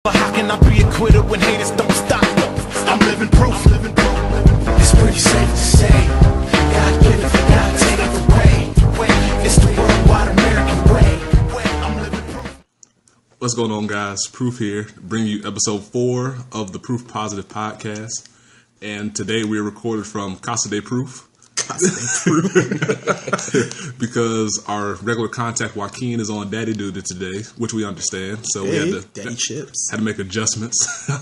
But how can I be a quitter when haters don't stop? I'm living proof. It's pretty safe to say, God give it, God take it away. It's the worldwide American way. I'm living proof. What's going on, guys? Proof here, bringing you episode 4 of the Proof Positive podcast. And today we are recorded from Casa de Proof. Because our regular contact Joaquin is on daddy duty today, which we understand. So we had to make adjustments. I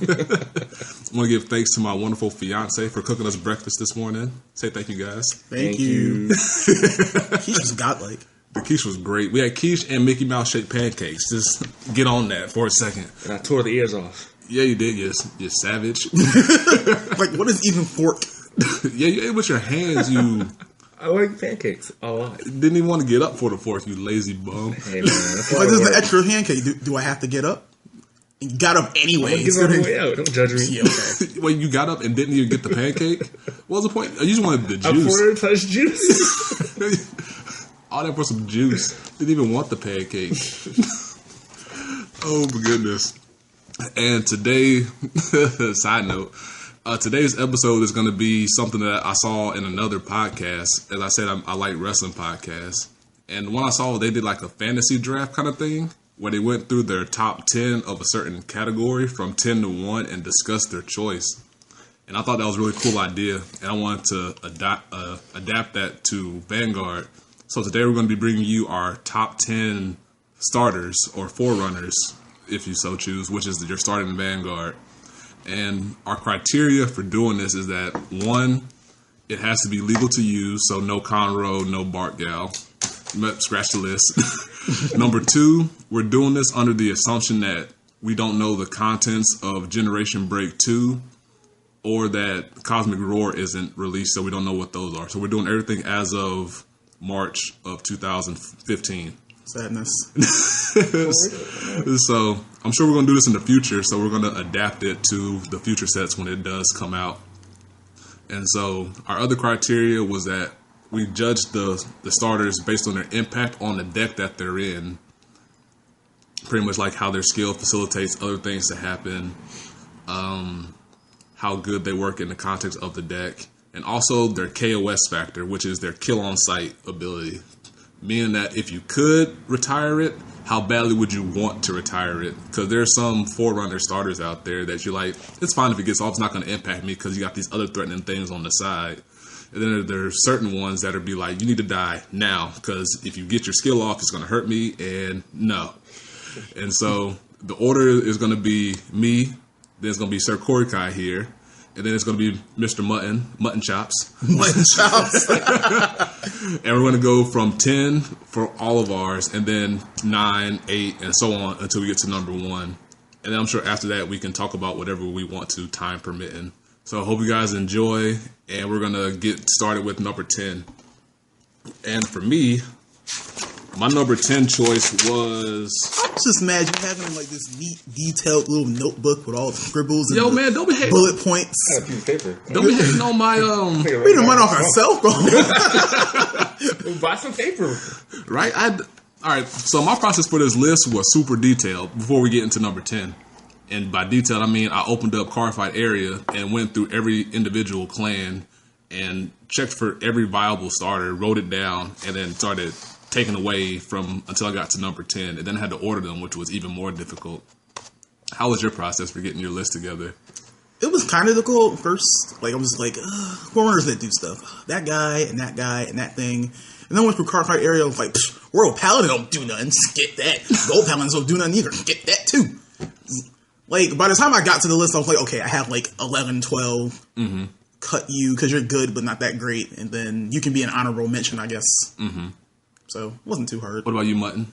want to give thanks to my wonderful fiance for cooking us breakfast this morning. Say thank you, guys. Thank you. Quiche was godlike. The quiche was great. We had quiche and Mickey Mouse shaped pancakes. Just get on that for a second. And I tore the ears off. Yeah, you did. You savage. Like, what is even fork? Yeah, you ate with your hands, you... I like pancakes a lot. Didn't even want to get up for the fork, you lazy bum. Hey, man, that's like, this is an extra pancake. Do I have to get up? You got up anyway. Get on the way out. Don't judge me. Yeah, okay. Wait, you got up and didn't even get the pancake? What was the point? You just wanted the I juice. poured a touch juice. All that for some juice. Didn't even want the pancake. Oh, my goodness. And today, side note, today's episode is going to be something that I saw in another podcast. As I said, I like wrestling podcasts. And when I saw they did like a fantasy draft kind of thing, where they went through their top 10 of a certain category from 10 to 1 and discussed their choice. And I thought that was a really cool idea. And I wanted to adapt that to Vanguard. So today we're going to be bringing you our top 10 starters or forerunners, if you so choose, which is your starting Vanguard. And our criteria for doing this is that, 1, it has to be legal to use, so no Conroe, no Bart Gal. Scratch the list. Number 2, we're doing this under the assumption that we don't know the contents of Generation Break 2 or that Cosmic Roar isn't released, so we don't know what those are. So we're doing everything as of March of 2015. Sadness. So I'm sure we're going to do this in the future, so we're going to adapt it to the future sets when it does come out. And so our other criteria was that we judged the starters based on their impact on the deck that they're in. Pretty much like how their skill facilitates other things to happen, how good they work in the context of the deck, and also their KOS factor, which is their kill on sight ability. Meaning that if you could retire it, how badly would you want to retire it? Because there's some Forerunner starters out there that you're like, it's fine if it gets off, it's not going to impact me because you got these other threatening things on the side. And then there's certain ones that are be like, you need to die now because if you get your skill off, it's going to hurt me, and no. And so the order is going to be me, then it's going to be Sir Korikai here, and then it's going to be Mr. Mutton Chops. Mutton Chops. And we're going to go from 10 for all of ours, and then 9, 8, and so on until we get to number 1. And then I'm sure after that we can talk about whatever we want to, time permitting. So I hope you guys enjoy, and we're going to get started with number 10. And for me, my number 10 choice was... I was just mad you having like this neat, detailed little notebook with all the scribbles and Yo, man, don't be hating. Bullet points. I got a piece of paper. Don't be hating on my... We done went off our cell phone. Buy some paper. Right? Alright, so my process for this list was super detailed before we get into number 10. And by detailed, I mean I opened up Cardfight Area and went through every individual clan and checked for every viable starter, wrote it down, and then started taking away from until I got to number 10. And then I had to order them, which was even more difficult. How was your process for getting your list together? It was kind of difficult at first. Like, I was like, forerunners that do stuff. That guy and that guy and that thing. And then I went through Cardfight Area, I was like, World Paladin don't do nothing. Skip that. Gold Paladins don't do nothing either. Get that too. Like, by the time I got to the list, I was like, okay, I have like 11, 12. Mm-hmm. Cut you because you're good but not that great. And then you can be an honorable mention, I guess. Mm-hmm. So, it wasn't too hard. What about you, Mutton?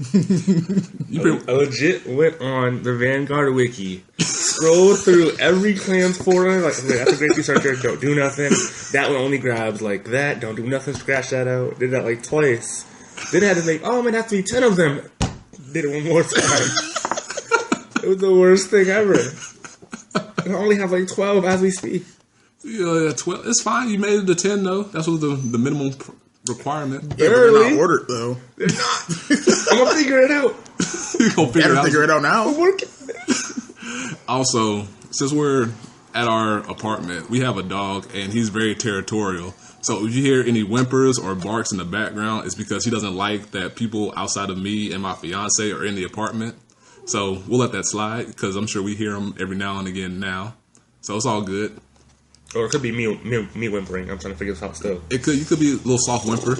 I legit went on the Vanguard wiki, scrolled through every clan's forerunner, like, okay, that's a great researcher, don't do nothing. That one only grabs like that, don't do nothing, scratch that out. Did that like twice. Then I had to think, oh man, it has to be 10 of them. Did it one more time. It was the worst thing ever. I only have like 12 as we speak. Yeah, 12. It's fine. You made it to 10 though. That's what the minimum requirement. Yeah, but they're not ordered though. They're not. I'm gonna figure it out. You gonna figure it out now. Also, since we're at our apartment, we have a dog, and he's very territorial. So if you hear any whimpers or barks in the background, it's because he doesn't like that people outside of me and my fiance are in the apartment. So we'll let that slide, because I'm sure we hear him every now and again now. So it's all good. Or it could be me whimpering. I'm trying to figure this out still. You could be a little soft whimper.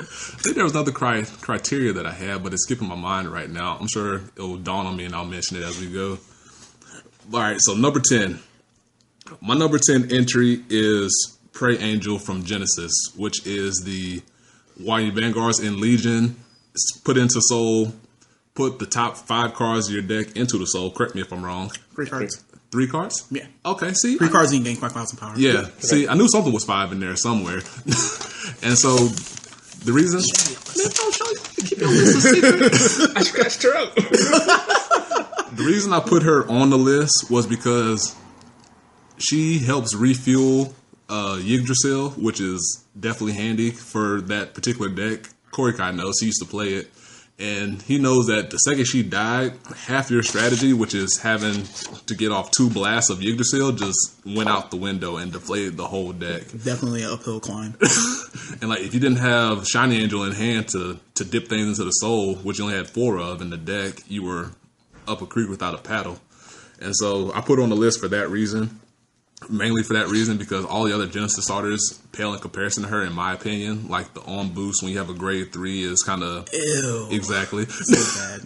I think there was another criteria that I had, but it's skipping my mind right now. I'm sure it will dawn on me, and I'll mention it as we go. All right, so number 10. My number 10 entry is Prey Angel from Genesis, which is the while your Vanguards in Legion, put into Soul, put the top 5 cards of your deck into the Soul. Correct me if I'm wrong. 3 cards. 3 cards? Yeah. Okay, see? 3 cards and you gain 5,000 power. Yeah, see, I knew something was 5 in there somewhere. And so, the reason... Keep your list a secret. I scratched her out. The reason I put her on the list was because she helps refuel Yggdrasil, which is definitely handy for that particular deck. Korikai knows, he used to play it. And he knows that the second she died, half your strategy, which is having to get off 2 blasts of Yggdrasil, just went out the window and deflated the whole deck. Definitely an uphill climb. And like, if you didn't have Shiny Angel in hand to dip things into the Soul, which you only had 4 of in the deck, you were up a creek without a paddle. And so I put her on the list for that reason. Mainly for that reason, because all the other Genesis starters pale in comparison to her, in my opinion. Like the on boost when you have a grade 3 is kind of... Ew. Exactly. So bad.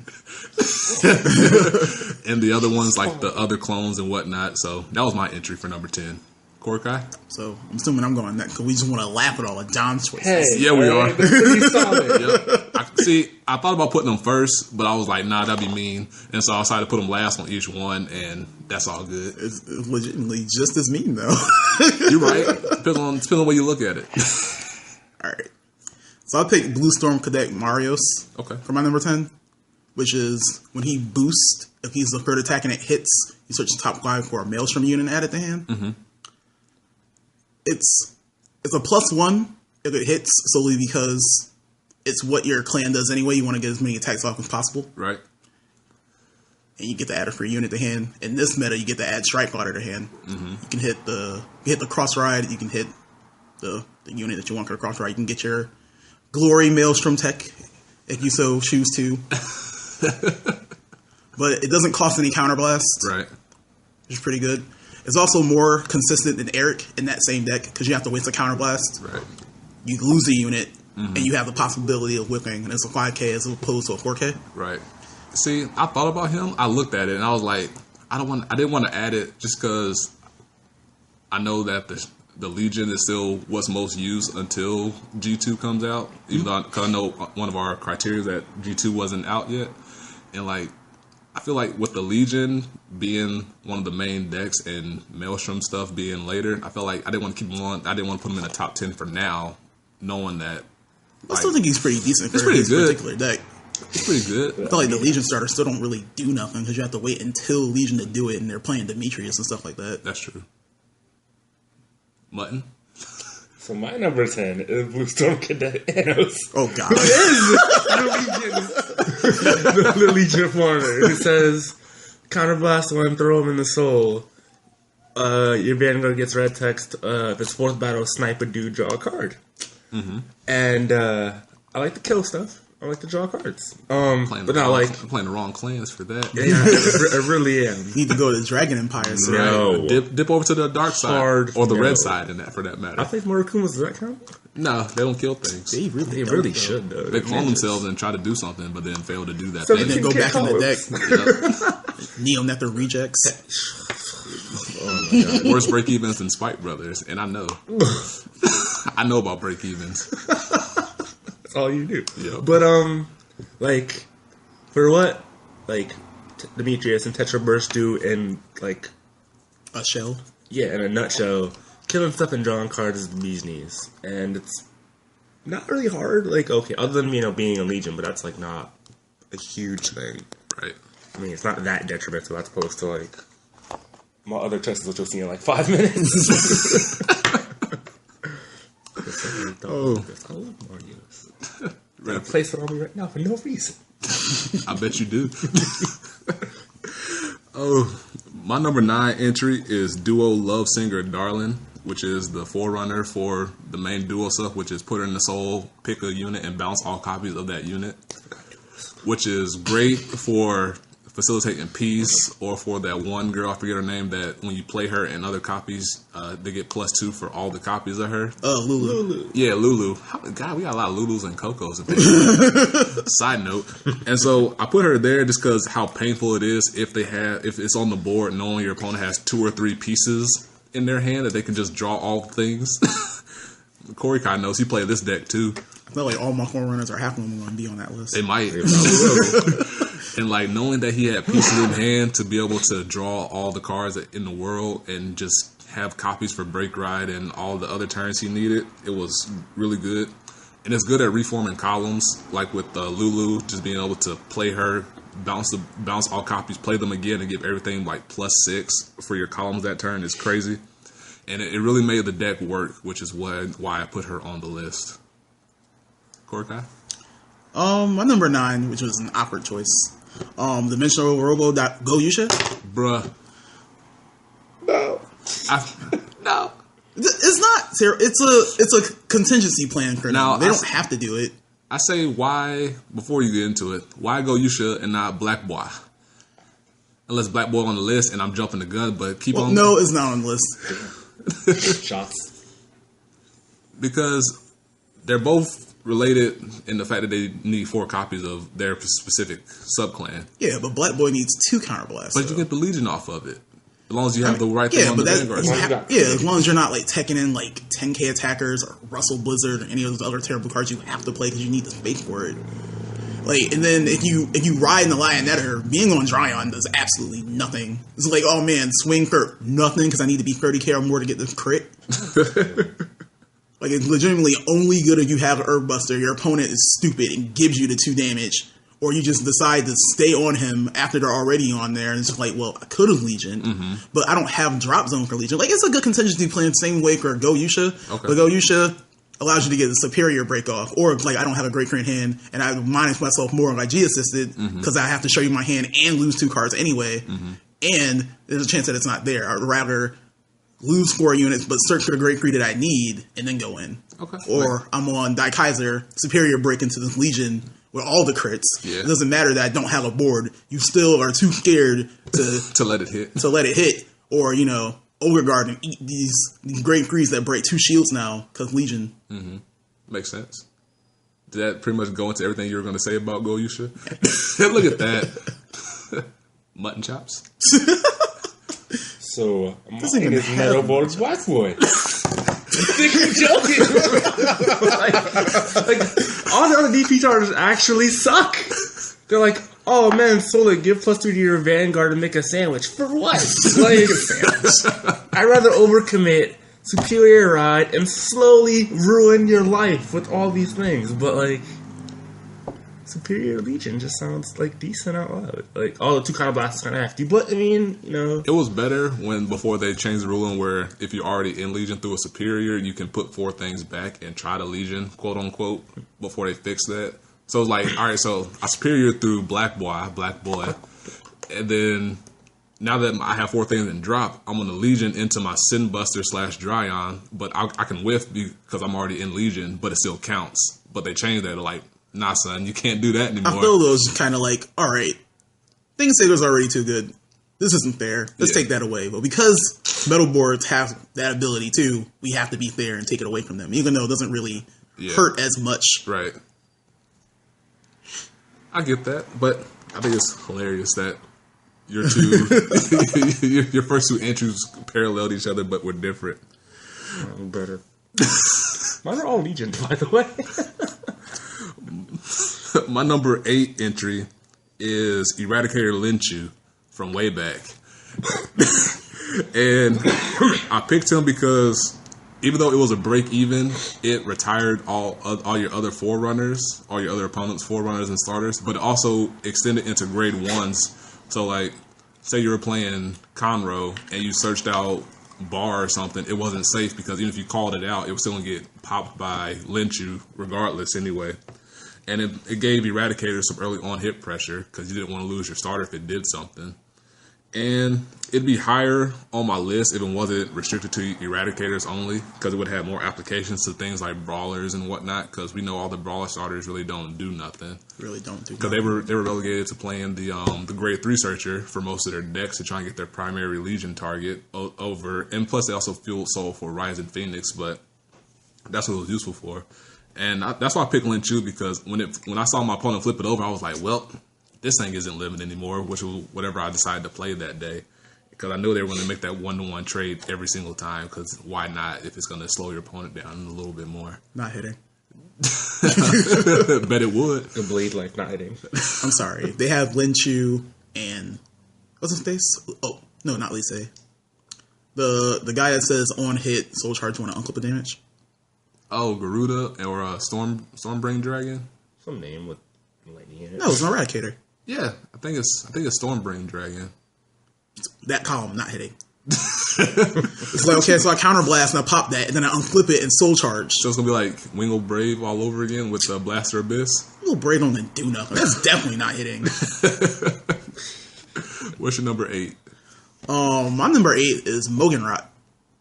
And the other ones, like the other clones and whatnot. So that was my entry for number 10. Korikai? So I'm assuming I'm going next because we just want to laugh at all of John's choices. Hey, Yeah, we are. Pretty solid. Yep. I thought about putting them first, but I was like, nah, that'd be mean. And so I decided to put them last on each one, and that's all good. It's legitimately just as mean, though. You're right. Depends on the way you look at it. All right. So I picked Blue Storm Cadet Marios for my number 10, which is when he boosts, if he's the third attack and it hits, you search the top 5 for a Maelstrom unit added to hand. Mm-hmm. It's a +1 if it hits, solely because it's what your clan does anyway. You want to get as many attacks off as possible. Right. And you get to add a free unit to hand. In this meta, you get to add Strike Fighter to hand. Mm-hmm. You can hit the Cross Ride. You can hit the unit that you want for the Cross Ride. You can get your Glory Maelstrom tech if you so choose to. But it doesn't cost any counterblast. Right. Which is pretty good. It's also more consistent than Eric in that same deck because you have to waste a counterblast. Right. You lose a unit, and you have the possibility of whipping, and it's a 5K as opposed to a 4K. Right. See, I thought about him. I looked at it, and I was like, I didn't want to add it just because I know that the Legion is still what's most used until G2 comes out. Even though I know one of our criteria is that G2 wasn't out yet, and like, I feel like with the Legion being one of the main decks and Maelstrom stuff being later, I felt like I didn't want to keep him on. I didn't want to put him in the top 10 for now, knowing that. I still think he's pretty decent for his particular deck. It's pretty good. I feel like the Legion starters still don't really do nothing because you have to wait until Legion to do it, and they're playing Demetrius and stuff like that. That's true. Mutton? So my number 10 is Blue Storm Cadet Anos. Oh, God. The Legion Forerunner. It says, counterblast one, throw him in the Soul. Your Vanguard gets red text. If it's 4th battle, snipe a dude, draw a card. Mm-hmm. And I like to kill stuff. I like to draw cards. I'm playing the wrong clans for that. Yeah, I really am. You need to go to Dragon Empire. So No. Dip over to the dark side. Or the red side, in that, for that matter. I think Murakumas, does that count? No, they don't kill things. They really should, though. They clone themselves and try to do something, but then fail to do that So thing. and then go back in the deck. Yep. Neo Nether rejects. Oh my God. Worse break evens than Spike Brothers, and I know. I know about break evens. That's all you do. Yep. But like, for what like Demetrius and Tetra Burst do in like A shell. Yeah, in a nutshell, killing stuff and drawing cards is the bee's knees, and it's not really hard. Like, okay, other than being a Legion, but that's like not a huge thing, Right. I mean, it's not that detrimental as opposed to like my other tests, which you'll see in like 5 minutes. I love Marios. Got a place it on me right now for no reason. I bet you do. Oh, my number 9 entry is Duo Love Singer Darling, which is the forerunner for the main duo stuff, which is put in the soul, pick a unit, and bounce all copies of that unit, which is great for facilitating peace, or for that one girl, I forget her name, that when you play her in other copies, they get +2 for all the copies of her. Lulu. Yeah, Lulu. God, we got a lot of Lulus and Cocos and things. Side note. And so I put her there just because how painful it is if it's on the board knowing your opponent has 2 or 3 pieces in their hand that they can just draw all things. Korikai knows he played this deck too. I feel like all my forerunners are half of them going to be on that list. They might. They probably will. And like knowing that he had pieces in hand to be able to draw all the cards in the world and just have copies for Break Ride and all the other turns he needed, it was really good. And it's good at reforming columns, like with Lulu, just being able to play her, bounce all copies, play them again, and give everything like +6 for your columns that turn is crazy. And it really made the deck work, which is why I put her on the list. Korikai? My number 9, which was an awkward choice. Dimensional Robo Go Yusha. Bruh. No. No. It's not. It's a contingency plan for them. Now, They don't have to do it. I say why, before you get into it, why Go Yusha and not Black Boy? Unless Black Boy on the list and I'm jumping the gun, but keep on. No, it's not on the list. Shots. Because they're both related in the fact that they need 4 copies of their specific subclan. Yeah, but Black Boy needs 2 counterblasts. But you get the Legion off of it. As long as you have the right thing yeah, on but the that, Vanguard. as long as you're not like teching in like 10k attackers or Russell Blizzard or any of those other terrible cards you have to play because you need the space for it. Like, and then if you ride in the Lionetter, being on Dryon does absolutely nothing. It's like, oh man, swing for nothing because I need to be 30k or more to get this crit. Like, it's legitimately only good if you have an Herb Buster, your opponent is stupid and gives you the 2 damage, or you just decide to stay on him after they're already on there, and it's just like, well, I could have Legion, but I don't have drop zone for Legion. Like, it's a good contingency plan, same way for Go Yusha, but Go Yusha allows you to get a superior break off, or like, I don't have a great crit hand, and I minus myself more on my G assisted, because I have to show you my hand and lose 2 cards anyway, and there's a chance that it's not there. I'd rather lose 4 units, but search for the great creed that I need, and then go in. Okay. Or I'm on Die Kaiser, superior break into this Legion with all the crits. Yeah. It doesn't matter that I don't have a board. You still are too scared to let it hit. To let it hit. Or, Ogre Guard and eat these great creeds that break 2 shields now, because Legion. Makes sense. Did that pretty much go into everything you were going to say about Go Yusha? Look at that. Mutton chops. So, mine even is have- Metalborg's Black Boy. I think you're joking. like, all the other DP charters actually suck. They're like, oh man, Solar, give +3 to your Vanguard and make a sandwich. For what? Like, I'd rather overcommit, superior ride, and slowly ruin your life with all these things. But like, Superior Legion just sounds like decent out loud. Like, all the 2 kind of blasts kind of hefty, but I mean, It was better before they changed the ruling where if you're already in Legion through a superior, you can put 4 things back and try to Legion, quote unquote, before they fix that. So it's like, alright, so I superior through Black Boy, and then now that I have 4 things in drop, I'm going to Legion into my Sin Buster / Dryon, but I can whiff because I'm already in Legion, but it still counts. But they changed that to like, nah, son, you can't do that anymore. I feel those kind of like, all right, Thing Sager's already too good. This isn't fair. Let's take that away. But because metal boards have that ability too, we have to be fair and take it away from them, even though it doesn't really hurt as much. Right. I get that, but I think it's hilarious that your your first 2 entries paralleled each other, but were different. better. Mine are all Legion, by the way. My number 8 entry is Eradicator Linchu from way back. And I picked him because even though it was a break even, it retired all your other forerunners, all your other opponents' forerunners and starters, but it also extended into grade 1s. So like, say you were playing Conroe and you searched out Bar or something, it wasn't safe because even if you called it out, it was still going to get popped by Linchu regardless anyway. And it gave Eradicators some early on hit pressure because you didn't want to lose your starter if it did something. And it'd be higher on my list if it wasn't restricted to Eradicators only, because it would have more applications to things like Brawlers and whatnot, because we know all the Brawler starters really don't do nothing. Really don't do Because they were relegated to playing the Grade 3 Searcher for most of their decks to try and get their primary Legion target over. And plus they also fueled Soul for Rising Phoenix, but that's what it was useful for. And that's why I picked Lin Chu, because when I saw my opponent flip it over, I was like, well, this thing isn't living anymore, which was whatever I decided to play that day. Because I knew they were going to make that 1-to-1 trade every single time, because why not if it's going to slow your opponent down a little bit more? Not hitting. Bet it would. The blade like not hitting. I'm sorry. They have Lin Chu and what's his face? Oh no, not Lise. The guy that says on hit soul charge when an unclip damage. Oh, Garuda or Stormbrain Dragon. Some name with lightning in it. No, it's an Eradicator. Yeah, I think it's Stormbrain Dragon. That column not hitting. It's like, okay, so I counterblast and I pop that and then I unclip it and soul charge. So it's gonna be like Wingle Brave all over again with Blaster Abyss. Little Braid don't even do nothing. That's definitely not hitting. What's your number 8? My number 8 is Mogenrot.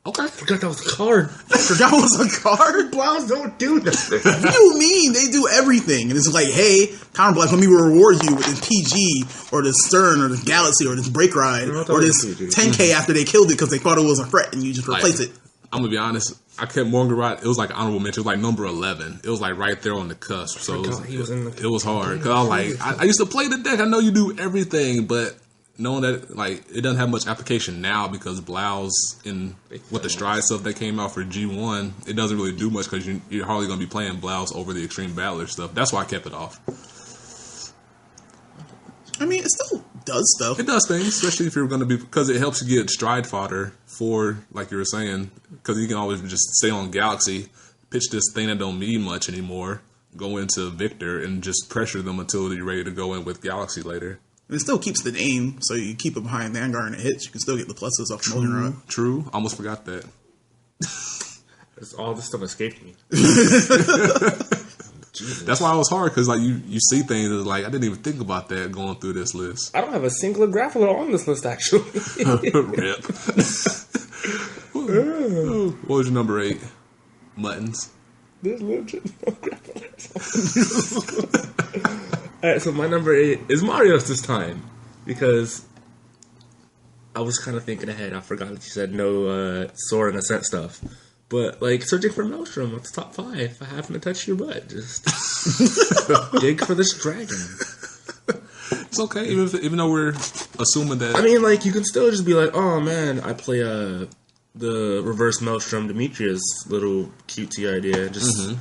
Okay. I forgot that was a card. Forgot it was a card? Blows don't do nothing. What do you mean? They do everything. And it's like, hey, counterblast, let me reward you with this PG or this Stern or this Galaxy or this Break Ride or this 10K after they killed it because they thought it was a threat and you just replace it. I'm going to be honest. I kept Mogenrot. It was like honorable mention. It was like number 11. It was like right there on the cusp. So it was hard. Because I was like, I used to play the deck. I know you do everything, but knowing that like it doesn't have much application now because Blouse with the Stride stuff that came out for G1, it doesn't really do much because you're hardly going to be playing Blouse over the Extreme Battler stuff. That's why I kept it off. I mean, it still does stuff. It does things, especially if you're going to be, because it helps you get Stride fodder for, like you were saying, because you can always just stay on Galaxy, pitch this thing that don't mean much anymore, go into Victor, and just pressure them until you're ready to go in with Galaxy later. It still keeps the name, so you keep it behind Vanguard and it hits. You can still get the pluses off Mogenrot. True. Almost forgot that. All this stuff escaped me. That's why it was hard, because like you see things that like I didn't even think about that going through this list. I don't have a single Grappler on this list, actually. Rip. What was your number 8? Muttons. There's legit no Grapplers. Alright, so my number 8 is Mario's this time. Because I was kind of thinking ahead. I forgot that you said no Sword and Ascent stuff. But, like, searching for Maelstrom, what's top 5? If I happen to touch your butt, just dig for this dragon. It's okay, even though we're assuming that. I mean, like, you can still just be like, oh man, I play the reverse Maelstrom Demetrius little cutesy idea. Just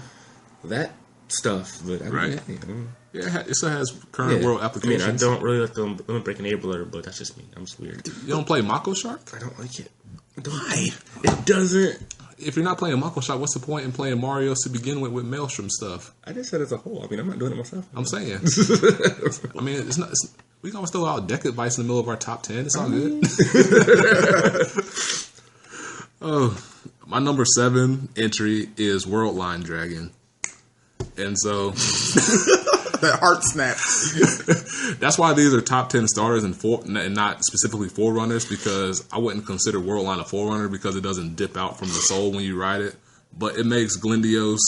that stuff. But I mean, yeah, it still has current world applications. I mean, I don't really like the Limit Break Enabler, but that's just me. I'm just weird. You don't play Mako Shark? I don't like it. Why? It doesn't. If you're not playing Mako Shot, what's the point in playing Mario to begin with Maelstrom stuff? I just said as a whole. I mean, I'm not doing it myself. I'm saying. I mean, it's not. We can always throw out deck advice in the middle of our top 10. It's all good. Oh, my number 7 entry is Worldline Dragon, and so That heart snaps. that's why these are top 10 starters and not specifically forerunners, because I wouldn't consider Worldline a forerunner because it doesn't dip out from the soul when you ride it. But it makes Glendios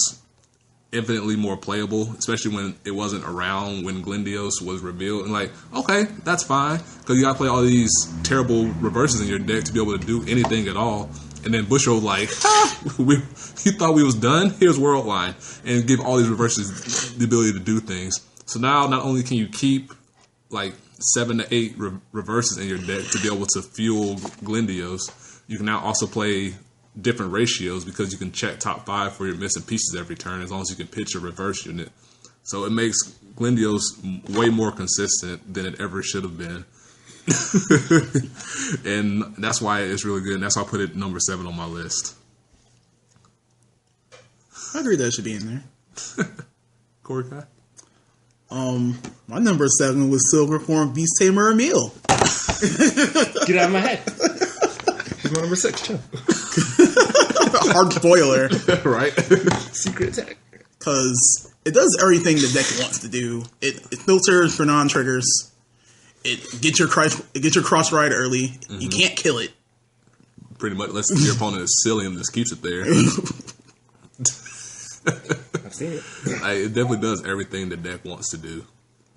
infinitely more playable, especially when it wasn't around when Glendios was revealed. And like, okay, that's fine, because you gotta play all these terrible reverses in your deck to be able to do anything at all. And then Busho like, he thought we was done. Here's Worldline, and give all these reverses the ability to do things. So now, not only can you keep like 7 to 8 reverses in your deck to be able to fuel Glendios, you can now also play different ratios because you can check top 5 for your missing pieces every turn as long as you can pitch a reverse unit. So it makes Glendios way more consistent than it ever should have been. And that's why it's really good, and that's why I put it number 7 on my list. I agree that it should be in there. Korikai? My number 7 was Silver Form Beast Tamer Emil. Get out of my head. He's my number 6 too. Hard spoiler. Right? Secret attack. because it does everything the deck wants to do. It filters for non-triggers. It gets your cross ride early. Mm-hmm. You can't kill it. Pretty much, unless your opponent is silly and just keeps it there. I've seen it. It definitely does everything the deck wants to do.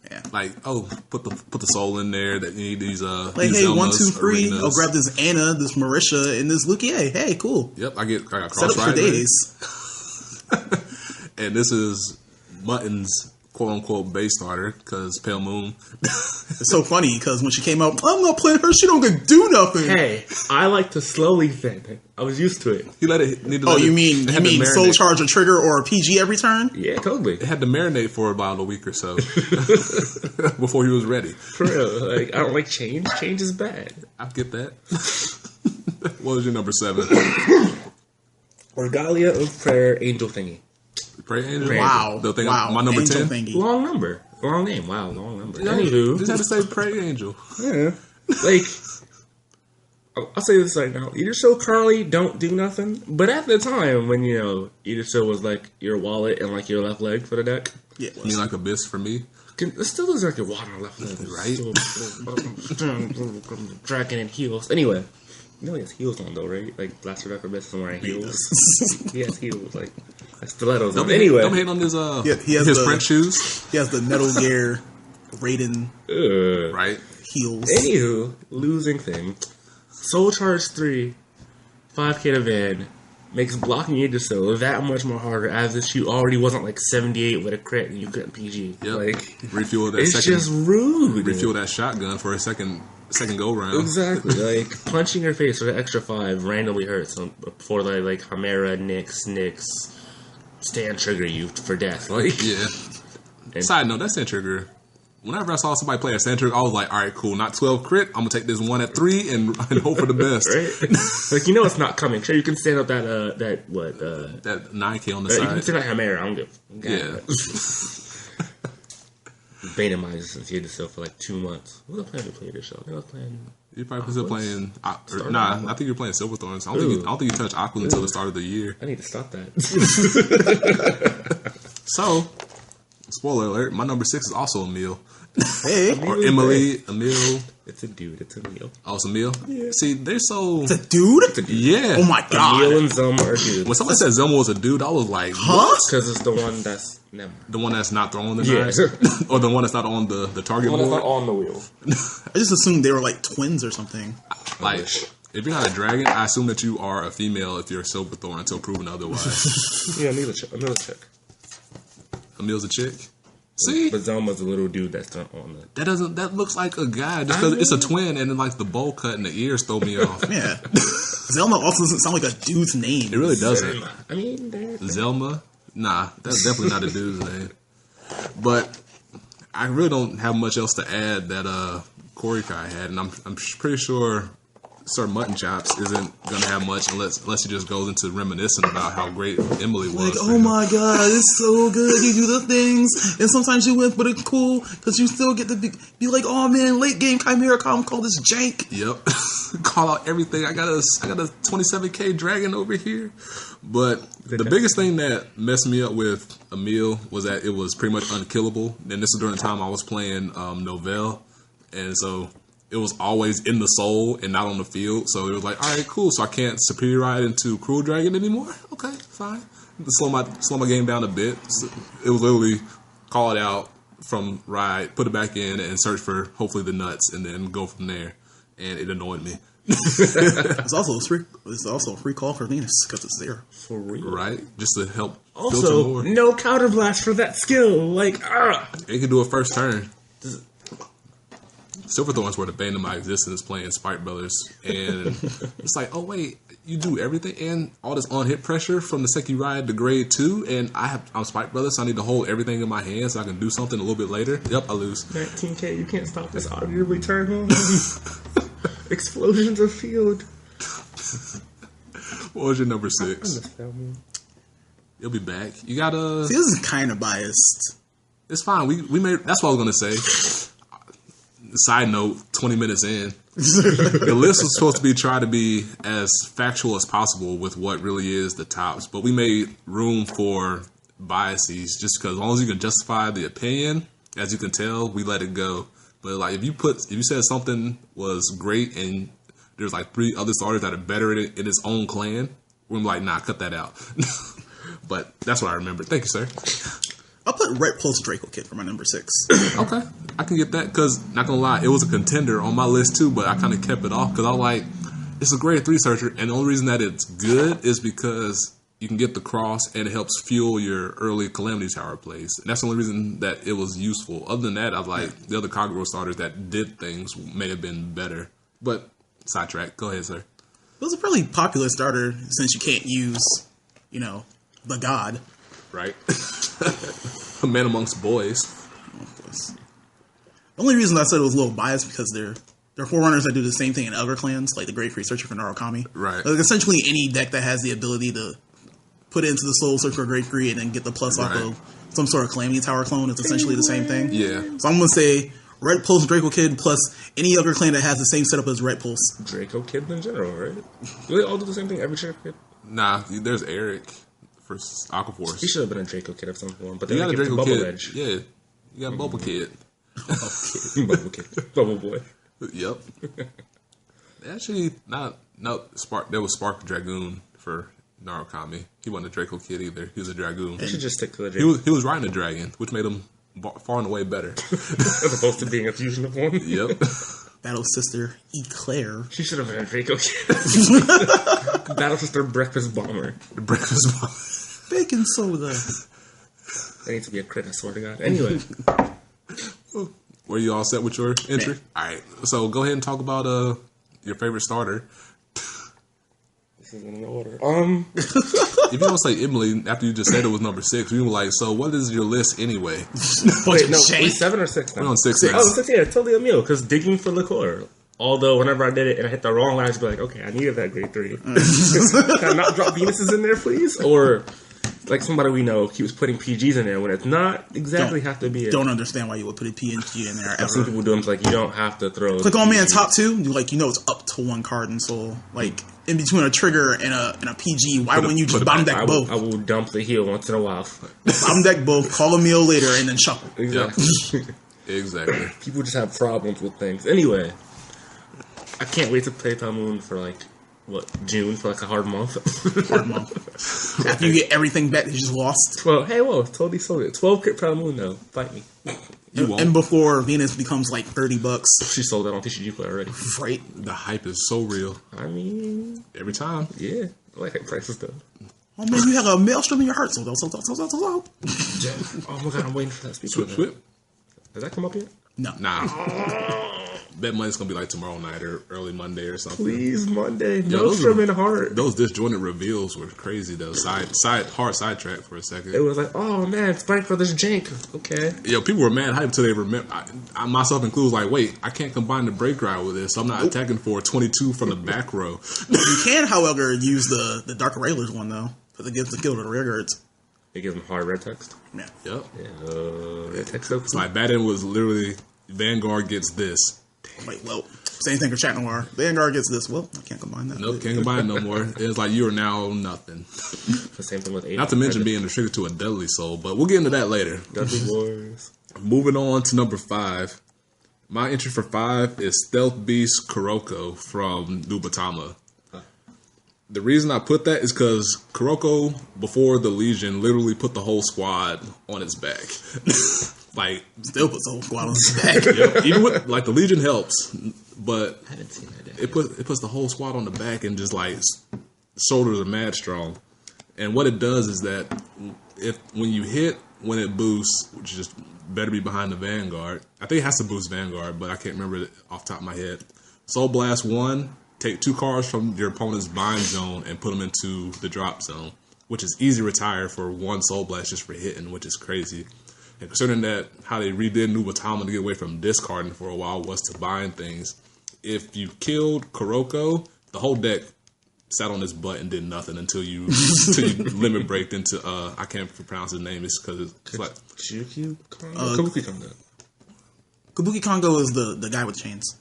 Yeah. Like, put the soul in there. That you need these. Like, these hey, Zelmas, 1, 2, 3. arenas. I'll grab this Anna, this Marisha, and this Lukier. Hey, cool. Yep, I got Set cross up for ride. days. And this is Mutton's quote-unquote base starter, because Pale Moon. It's so funny, because when she came out, I'm not playing her, she don't get do nothing. Hey, I like to slowly think. I was used to it. He let it. You mean soul charge a trigger or a PG every turn? Yeah, totally. It had to marinate for about a week or so before he was ready. For real. Like, I don't like change. Change is bad. I get that. What was your number 7? Regalia of Prayer Angel Thingy. Pray Angel. Wow. The thing, wow. My number Angel 10. thingy. Long number. Long name. Wow, long number. Yeah, Anywho. just had to say Pray Angel. Yeah. Like, I'll say this right now. Either so currently don't do nothing. But at the time when, either so was like your wallet and like your left leg for the deck. Yeah. You mean like Abyss for me? It still looks like your water left leg. Right? Dragon and heels. Anyway. You know he has heels on though, right? Like Blaster Deck Abyss is wearing heels. He has heels, like stilettos on. Anyway. Don't hate on his he has his French shoes. He has the Metal Gear Raiden right. heels. Anywho, losing thing. Soul Charge 3, 5k to van, makes blocking Aegis so that much more harder as if you already wasn't like 78 with a crit and you couldn't PG. Yep. Like, refuel that it's second. just rude. Refuel that shotgun for a second go round. Exactly. Like, punching your face with an extra 5 randomly hurts before they, like, Chimera, Nyx, stand trigger you for death. Like, Yeah. And- Side note, that stand trigger. Whenever I saw somebody play a stand trigger, I was like, all right, cool, not 12 crit. I'm gonna take this one at 3 and hope for the best. right? Like, it's not coming. Sure, you can stand up that that 9k on the you side. can stand up Chimera. I don't give. Yeah. Beta Mises since he had this show for like 2 months. What was I planning to play this show? I was playing. You're probably still playing. I think you're playing Silverthorns. I don't think you touch Aquila until the start of the year. I need to stop that. So, spoiler alert: my number 6 is also Emil. Hey, Or Emily, Emil. It's a dude. It's a meal. Oh, it's Emil. Yeah. See, they're so. it's a dude. Yeah. Oh my god. Emil and Zelma are dudes. When someone said Zelma was a dude, I was like, Huh? Because it's the one that's never. the one that's not throwing the Yeah. knives, or the one that's not on the target The one that's board. not on the wheel. I just assumed they were like twins or something. Like, if you're not a dragon, I assume that you are a female if you're a Silverthorn until proven otherwise. Yeah, Emil's a chick. Emil's a chick. See, But Zelma's a little dude that's not on the. that looks like a guy just because it's a twin and then like the bowl cut and the ears throw me off. Yeah. Zelma also doesn't sound like a dude's name. It really doesn't. I mean, they're. Zelma? Nah, that's definitely not a dude's name. But I really don't have much else to add that Korikai had, and I'm pretty sure Sir Mutton Chops isn't gonna have much unless he just goes into reminiscing about how great Emily was. Like, for oh him. my god, it's so good. You do the things, and sometimes you win, but it's cool because you still get to be like, oh man, late game Chimera Calm call this jank. Yep. Call out everything. I got a 27k dragon over here. But the biggest thing that messed me up with Emil was that it was pretty much unkillable. And this is during the time I was playing Novell. And so it was always in the soul and not on the field. So it was like, all right, cool. So I can't superior ride into Cruel Dragon anymore? Okay, fine. Slow my game down a bit. So it was literally call it out from ride, put it back in, and search for hopefully the nuts, and then go from there. And it annoyed me. It's also a free call for Venus because it's there. For real. Right? Just to help filter Also, more. no counterblast for that skill. Like, It can do a first turn. Silverthorns were the bane of my existence playing Spike Brothers. And it's like, oh wait, you do everything and all this on-hit pressure from the second you ride to grade 2, and I'm Spike Brothers, so I need to hold everything in my hands so I can do something a little bit later. Yep, I lose. 19k, you can't stop this audibly turn on. Explosions of field. What was your number 6? You'll be back. You gotta... See, this is kind of biased. It's fine. We made... That's what I was gonna say. Side note, 20 minutes in. The list was supposed to try to be as factual as possible with what really is the tops, but we made room for biases, just because as long as you can justify the opinion, as you can tell, we let it go. But like if you said something was great and there's like 3 other starters that are better in its own clan, we're like, nah, cut that out. But that's what I remember. Thank you, sir. I'll put Red Pulse Draco Kid for my number 6. Okay, I can get that because, not gonna lie, it was a contender on my list too, but I kind of kept it off because I was like, it's a grade 3 searcher, and the only reason that it's good is because you can get the cross and it helps fuel your early Calamity Tower plays. And that's the only reason that it was useful. Other than that, I was like, the other Kagero starters that did things may have been better. But, sidetrack, go ahead, sir. It was a pretty popular starter since you can't use, the god. Right? A man amongst boys. The only reason I said it was a little biased because they're forerunners that do the same thing in other clans, like the Great Free Searcher for Narukami. Right. Like essentially any deck that has the ability to put it into the Soul Searcher or Great Free and then get the plus off of some sort of Calamity Tower clone is essentially the same thing. Yeah. So I'm going to say Red Pulse Draco Kid plus any other clan that has the same setup as Red Pulse. Draco Kid in general, right? Do they all do the same thing every Draco Kid? Nah, there's Eric for Aquaforce. He should have been a Draco Kid of some form, but You then got a they gave it to Draco Bubble Kid. Edge. Yeah. You got Bubble Kid. Bubble Kid. Bubble Boy. Yep. Actually, there was Spark Dragoon for Narukami. He wasn't a Draco Kid either. He was a Dragoon. They should just stick to the Draco. He was riding a dragon, which made him far and away better. As opposed to being a fusion of one. Yep. Battle Sister Eclair. She should have been a Draco Kid. Battle Sister Breakfast Bomber. The breakfast bomb. Bacon soda. That needs to be a crit, I swear to God. Anyway. Were you all set with your entry? Yeah. All right. So go ahead and talk about your favorite starter. This is in order. If you don't say Emily after you just said it was number 6, we were like, so what is your list anyway? Wait, no, Shame. we 7 or 6 now? We're on 6 now. Oh, 6, yeah, totally a meal, because digging for liqueur. Although, whenever I did it and I hit the wrong line, I'd be like, okay, I needed that grade 3. Can I not drop Venuses in there, please? Or, like somebody we know keeps putting PGs in there when it's not exactly have to be it. Don't understand why you would put a PNG in there I've seen ever. people do them, like, you don't have to throw... Click on me in PGs. top 2, it's up to 1 card in Soul. Like, in between a trigger and a PG, why wouldn't you just bottom deck both? I will dump the heel once in a while. Bottom deck both, call a meal later, and then shuffle. Exactly. Exactly. People just have problems with things. Anyway, I can't wait to play Palmoon for June for a hard month. Hard month. After you get everything back that you just lost. 12. Hey, whoa, totally sold it. 12 crit Palmoon though. Fight me. You won't. And before Venus becomes like $30, She sold that on TCG Play already. right? The hype is so real. I mean, Every time. yeah. I like that prices though. Oh man, you have a maelstrom in your heart. So. Oh my god, I'm waiting for that. Speak Swip, of that. swip. Has that come up yet? No. Nah. Bet money's going to be like tomorrow night or early Monday or something. Please, Monday. Yo, No from in heart. Those disjointed reveals were crazy though. Hard sidetrack for a second. It was like, oh man, Spike Brothers jank. Okay. Yo, people were mad hyped until they remember. I myself included, was like, wait, I can't combine the break ride with this, so I'm not attacking for 22 from the back row. You can, however, use the Dark Railers one though, because it gives the kill to the rear guards. It gives them hard red text. Yeah. Yep. Yeah, red text though. Like Baden was literally Vanguard gets this. Wait, well, same thing for Chat Noir. Vanguard gets this. Well, I can't combine that. Nope, can't combine no more. It's like you are now nothing. The same thing with 8. Not to mention being restricted to a deadly soul, but we'll get into that later. Deadly Wars. Moving on to number 5. My entry for 5 is Stealth Beast Kuroko from Nubatama. The reason I put that is because Kuroko, before the Legion, literally put the whole squad on its back. Like, Still puts the whole squad on his back. yep, even with, like, the Legion helps, but I haven't seen that. it puts the whole squad on the back and just, like, shoulders are mad strong. And what it does is that when you hit, when it boosts, which is just better be behind the Vanguard. I think it has to boost Vanguard, but I can't remember it off the top of my head. Soul Blast 1, take 2 cards from your opponent's bind zone and put them into the drop zone, which is easy retire for 1 Soul Blast just for hitting, which is crazy. And considering that how they redid Nubatama to get away from discarding for a while was to bind things, if you killed Kuroko, the whole deck sat on its butt and did nothing until you limit breaked into I can't pronounce his name. It's because it's like Kabuki Conda. Kabuki Kongo is the guy with chains.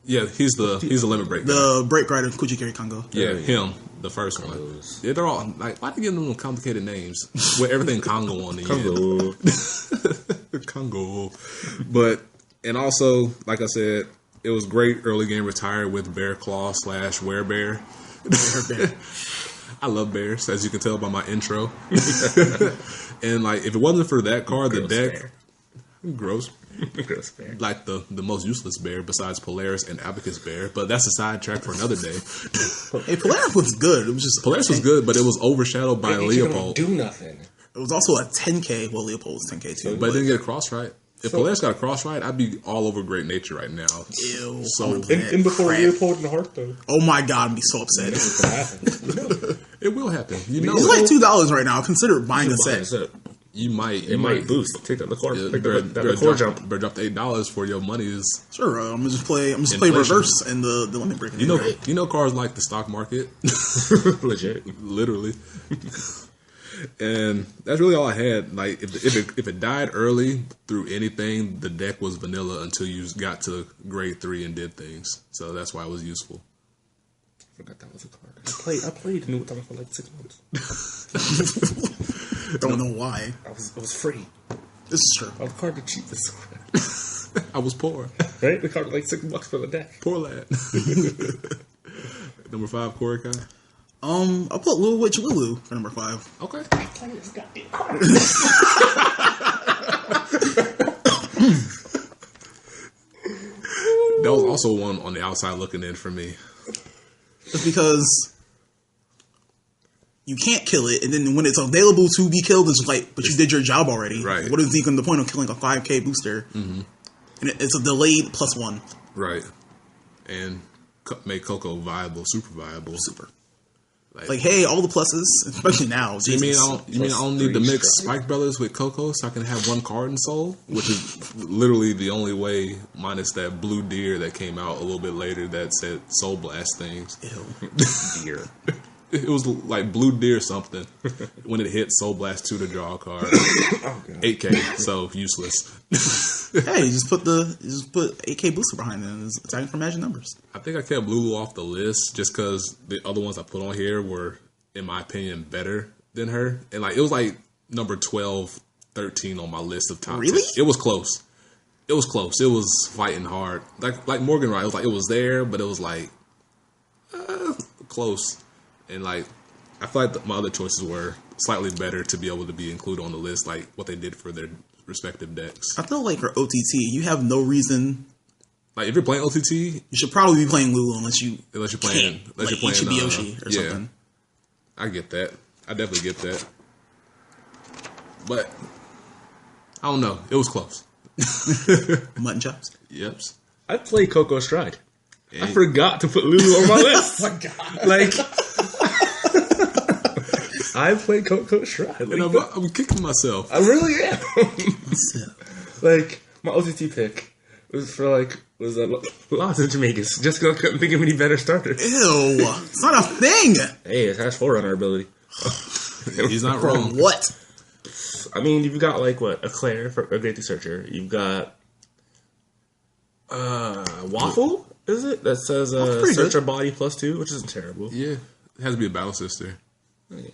Yeah, he's the limit break guy. The break rider, Kuchikiri Kongo. Yeah, him, the first one. Yeah, they're all like, why do you give them complicated names with everything Congo on the end? Congo. But, and also, like I said, it was great early game retired with Bear Claw / Werebear. I love bears, as you can tell by my intro. And like, if it wasn't for that card, the deck, gross. Gross bear. Like the most useless bear besides Polaris and Abacus Bear, but that's a sidetrack for another day. Hey, Polaris was good. It was just Polaris was good, but it was overshadowed by Leopold. Do nothing. It was also a 10K. Well, Leopold was 10K too. But it didn't get a cross right. If Polaris got a cross right, I'd be all over Great Nature right now. Ew. So And before Leopold in the heart, though. Oh my god, I'd be so upset. it will happen. You know, It's like $2 right now. Consider buying a set. you might. It might boost. Take that core. Yeah, Take that core jump. Better drop the $8 for your monies. Sure, I'm gonna just play Inflation. reverse and the limit breaking. You know, cars like the stock market, Legit. literally. And that's really all I had. Like, if it died early through anything, the deck was vanilla until you got to grade 3 and did things. So that's why it was useful. Forgot that was a card. I played New Time for like 6 months. Don't know why. It was free. This is true. I was card the cheapest. I was poor. Right? The card was like $6 for the deck. Poor lad. Number 5, Korikai. I'll put Little Witch Lulu for number 5. Okay. That was also one on the outside looking in for me. It's because you can't kill it, and then when it's available to be killed, it's like, but you did your job already. Right. What is even the point of killing a 5K booster? Mm-hmm. And it's a delayed +1. Right. And make Coco viable, super viable. Super. Like, hey, all the pluses, especially now. You mean Jesus. I don't need to mix Spike Brothers with Coco so I can have one card in Soul? Which is literally the only way, minus that blue deer that came out a little bit later that said Soul Blast things. Ew. Deer. It was like blue deer something. When it hit Soul Blast 2 to draw a card. 8K, so useless. Hey, you just put 8K booster behind it and it's attacking for magic numbers. I think I kept Lulu off the list just because the other ones I put on here were, in my opinion, better than her. And like, it was like number 12, 13 on my list of top 10. Really? It was close. It was close. It was fighting hard. Like Morgan Wright, it was like, it was there, but it was like close. And like, I feel like my other choices were slightly better to be able to be included on the list, like what they did for their respective decks. I feel like for OTT, you have no reason. Like, if you're playing OTT, You should probably be playing Lulu unless you're playing Yoshi or something. I get that. I definitely get that. But I don't know. It was close. Mutton chops. Yep. I played Coco Stride. I forgot to put Lulu on my list. Oh my god. Like, I played Coco Stride. Like, And I'm kicking myself. I really am. Like, my OTT pick was Lozenge Magus, just because I couldn't think of any better starters. Ew. It's not a thing. Hey, it has forerunner ability. He's not For wrong. what? I mean, you've got, like, what? A Claire for a Great Searcher. You've got Waffle, is it? That says pretty search good. a body +2, which isn't terrible. Yeah. It has to be a battle sister. Okay.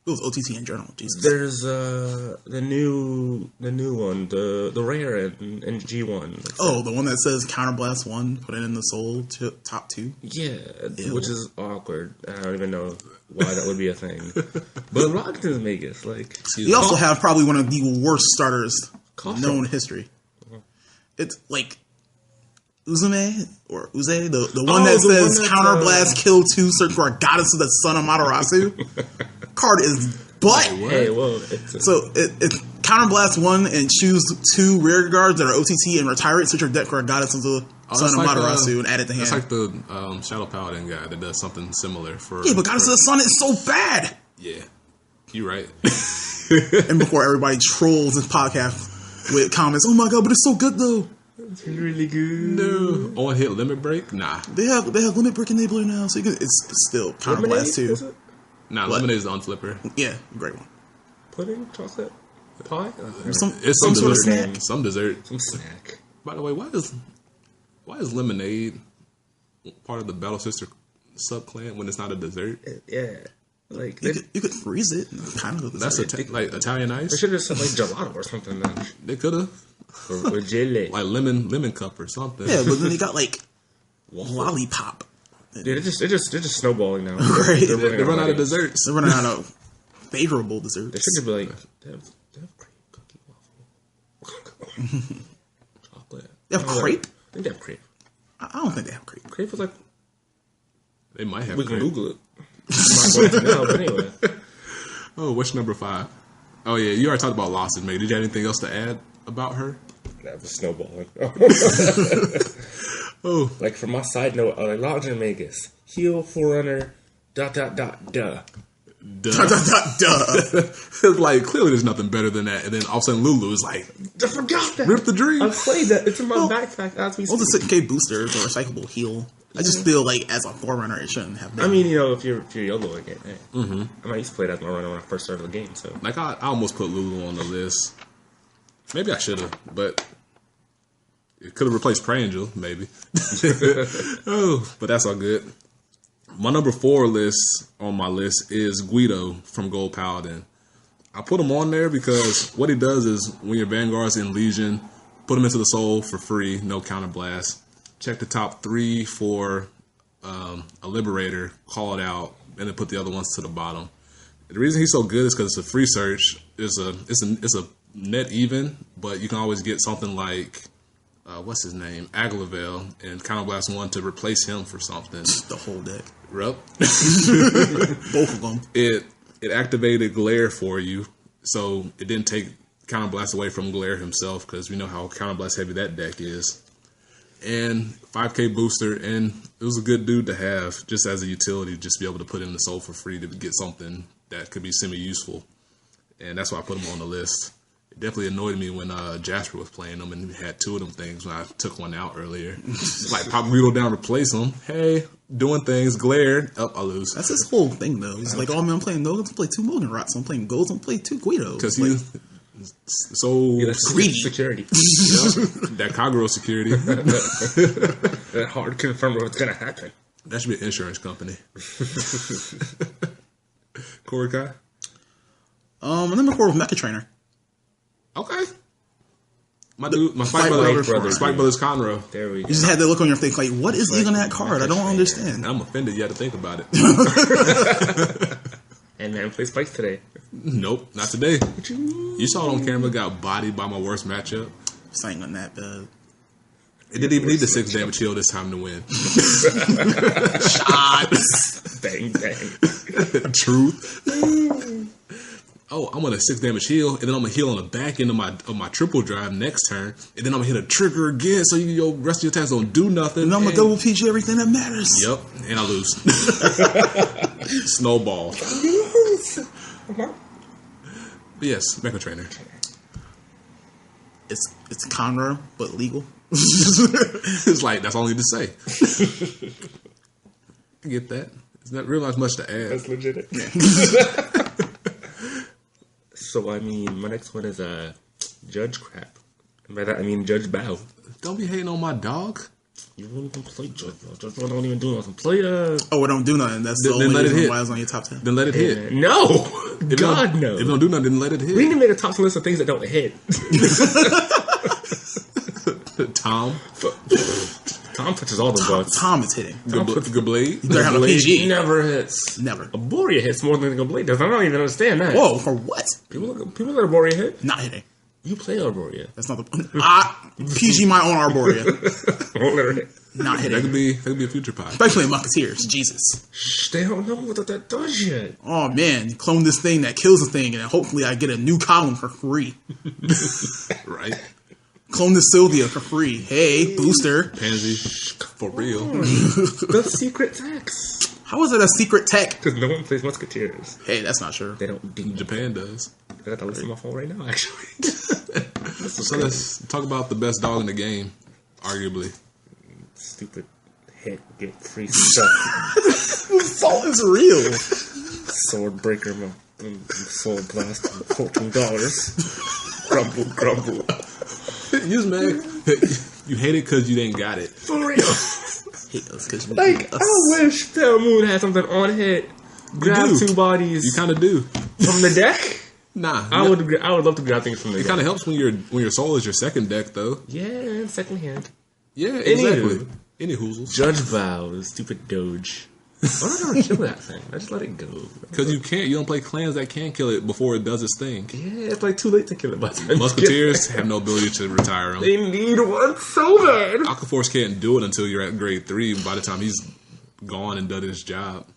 It was OTT in general. Jesus. There's the new one, the rare and G1. Oh, the one that says Counterblast 1, put it in the soul to top 2. Yeah, Ew. which is awkward. I don't even know why that would be a thing. But Rockton's Magus, like, You also have probably one of the worst starters Cough known in drop. history. It's like Uzume or Uze, the one that the says one that's, Counterblast, kill 2, search for a goddess of the son of Matarasu. Card is butt. hey, well, it's So it Counterblast 1 and choose 2 rear guards that are OTT and retire it, search your deck for a goddess of the son of Matarasu and add it to hand. That's like the Shadow Paladin guy that does something similar for. Yeah, but goddess of the sun is so bad. Yeah. You're right. And before everybody trolls this podcast with comments, oh my god, but it's so good though. it's really good. No. On hit limit break? Nah. They have limit break enabler now, so you can, it's still Counterblast Lemonade, is 2. it? Nah, What? Lemonade is the unflipper. Yeah, great one. Pudding, chocolate, pie, Some It's some some sort of dessert. snack. Some dessert. some snack. By the way, why is lemonade part of the Battle Sister subclan when it's not a dessert? Yeah. Like, You could freeze it. Kind of. That's like Italian they ice. should have said like gelato or something then. They could have Or jelly. like lemon cup or something. Yeah, but then they got like lollipop. Dude, they're just snowballing now. Right. They run out of desserts. They're running out of favorable desserts. They should just be like, they have crepe, cookie, waffle, chocolate. They have crepe? I think they have crepe. I don't think they have crepe. Crepe is like, They might have. we can crepe. Google it. Not going to now, but anyway. Oh, what's number 5? Oh yeah, you already talked about Lawson, May. Did you have anything else to add about her? That was snowballing. Oh, Like, for my side note, like, Lodge Magus, heel, forerunner, ... duh. Duh. It's like clearly there's nothing better than that, and then all of a sudden Lulu is like, I forgot that. rip the dream. I played that. It's in my backpack as we Well, the speak. 6K booster, the recyclable heal. I just feel like as a forerunner, it shouldn't have been. I mean, you know, if you're YOLOing it, hey. I mean, I used to play that as my runner when I first started the game, so. Like I almost put Lulu on the list. Maybe I should have, but it could have replaced Prangel, maybe. Oh, but that's all good. My number 4 on my list is Guido from Gold Paladin. I put him on there because what he does is when your Vanguard's in Legion, put him into the soul for free, no counterblast. Check the top 3 for a Liberator, call it out, and then put the other ones to the bottom. The reason he's so good is because it's a free search. It's a net even, but you can always get something like what's his name, Aglavel, and counterblast 1 to replace him for something. the whole deck. Rup. Both of them. It activated Glare for you, so it didn't take counterblast away from Glare himself because we know how counterblast heavy that deck is. And 5K booster, and it was a good dude to have just as a utility, just be able to put in the soul for free to get something that could be semi-useful. And that's why I put him on the list. It definitely annoyed me when Jasper was playing them and he had 2 of them things when I took one out earlier. Like, pop Guido down, replace him. Hey, doing things, Glare, up, I lose. That's his whole thing, though. He's like, oh man, I'm playing Nogans, I'm playing 2 Mogan Rots, I'm playing Golds, I'm playing 2 Guidos. Because like, he's so Yeah, that's greedy. security. that Kaguro security. That hard confirm what's going to happen. That should be an insurance company. Korikai? number 4 was Mecha Trainer. Okay. My dude, my Spike Brothers. Brothers Conroe. There we go. You just had that look on your face, like, what is even that card? I don't understand. I'm offended you had to think about it. And man plays spikes today. Nope, not today. You saw it on camera, got bodied by my worst matchup. This ain't gonna that bad. It didn't even need the 6 damage heal this time to win. Shots. Bang, bang. Truth. Oh, I'm on a 6 damage heal, and then I'm gonna heal on the back end of my triple drive next turn, and then I'm gonna hit a trigger again, so your rest of your attacks don't do nothing. And I'm gonna double PG everything that matters. Yep, and I lose. Snowball. But yes, Mecha Trainer. It's Conroe, but legal. It's like that's all I need to say. I get that. It's not really not much to add. That's legit. So, I mean, my next one is Judge Crap. And by that, I mean Judge Bow. Don't be hating on my dog. You won't even play Judge Bow. Judge Bow don't even do nothing. Play, Oh, it don't do nothing. That's the Then only let it reason hit. why it's on your top 10. Then let it hit. No! If God, it no. If it don't do nothing, then let it hit. We need to make a top 10 list of things that don't hit. Tom. Tom touches all the bugs. Tom is hitting. Good blade. You better have a PG. Never hits. Never. Arborea hits more than a Blade does. I don't even understand that. Whoa, for what? People let Arborea hit. Not hitting. You play Arborea. That's not the. PG my own Arborea. Won't let her hit. Not That hitting. could be a future pod. Especially in Musketeers. Jesus. Shh, they don't know what that does yet. Oh man, you clone this thing that kills the thing, and then hopefully I get a new column for free. Right? Clone this Sylvia for free. Hey, booster. Pansy. For real. The secret text. How is it a secret tech? Because no one plays Musketeers. Hey, that's not sure. They don't do Japan does. I got the list on my phone right now, actually. So let's talk about the best dog in the game, arguably. Stupid hit, get free stuff. Salt is real. Sword breaker, sword blast, $14. Grumble. Use Meg. You hate it because you didn't got it. For real. Hate us because we Like, hate us. I wish Pale Moon had something on hit. Grab do. 2 bodies You kind of do. from the deck. Nah. I would love to grab things from the It deck. kind of helps when your soul is your second deck, though. Yeah, second hand. Yeah, Anywho. exactly. Any hoozles. Judge Vow, the stupid Doge. Why don't I ever kill that thing? I just let it go. Because you can't. You don't play clans that can kill it before it does its thing. Yeah, it's like too late to kill it by the time. Musketeers have no ability to retire them. They need one so bad. Aquaforce can't do it until you're at grade 3. By the time he's gone and done his job.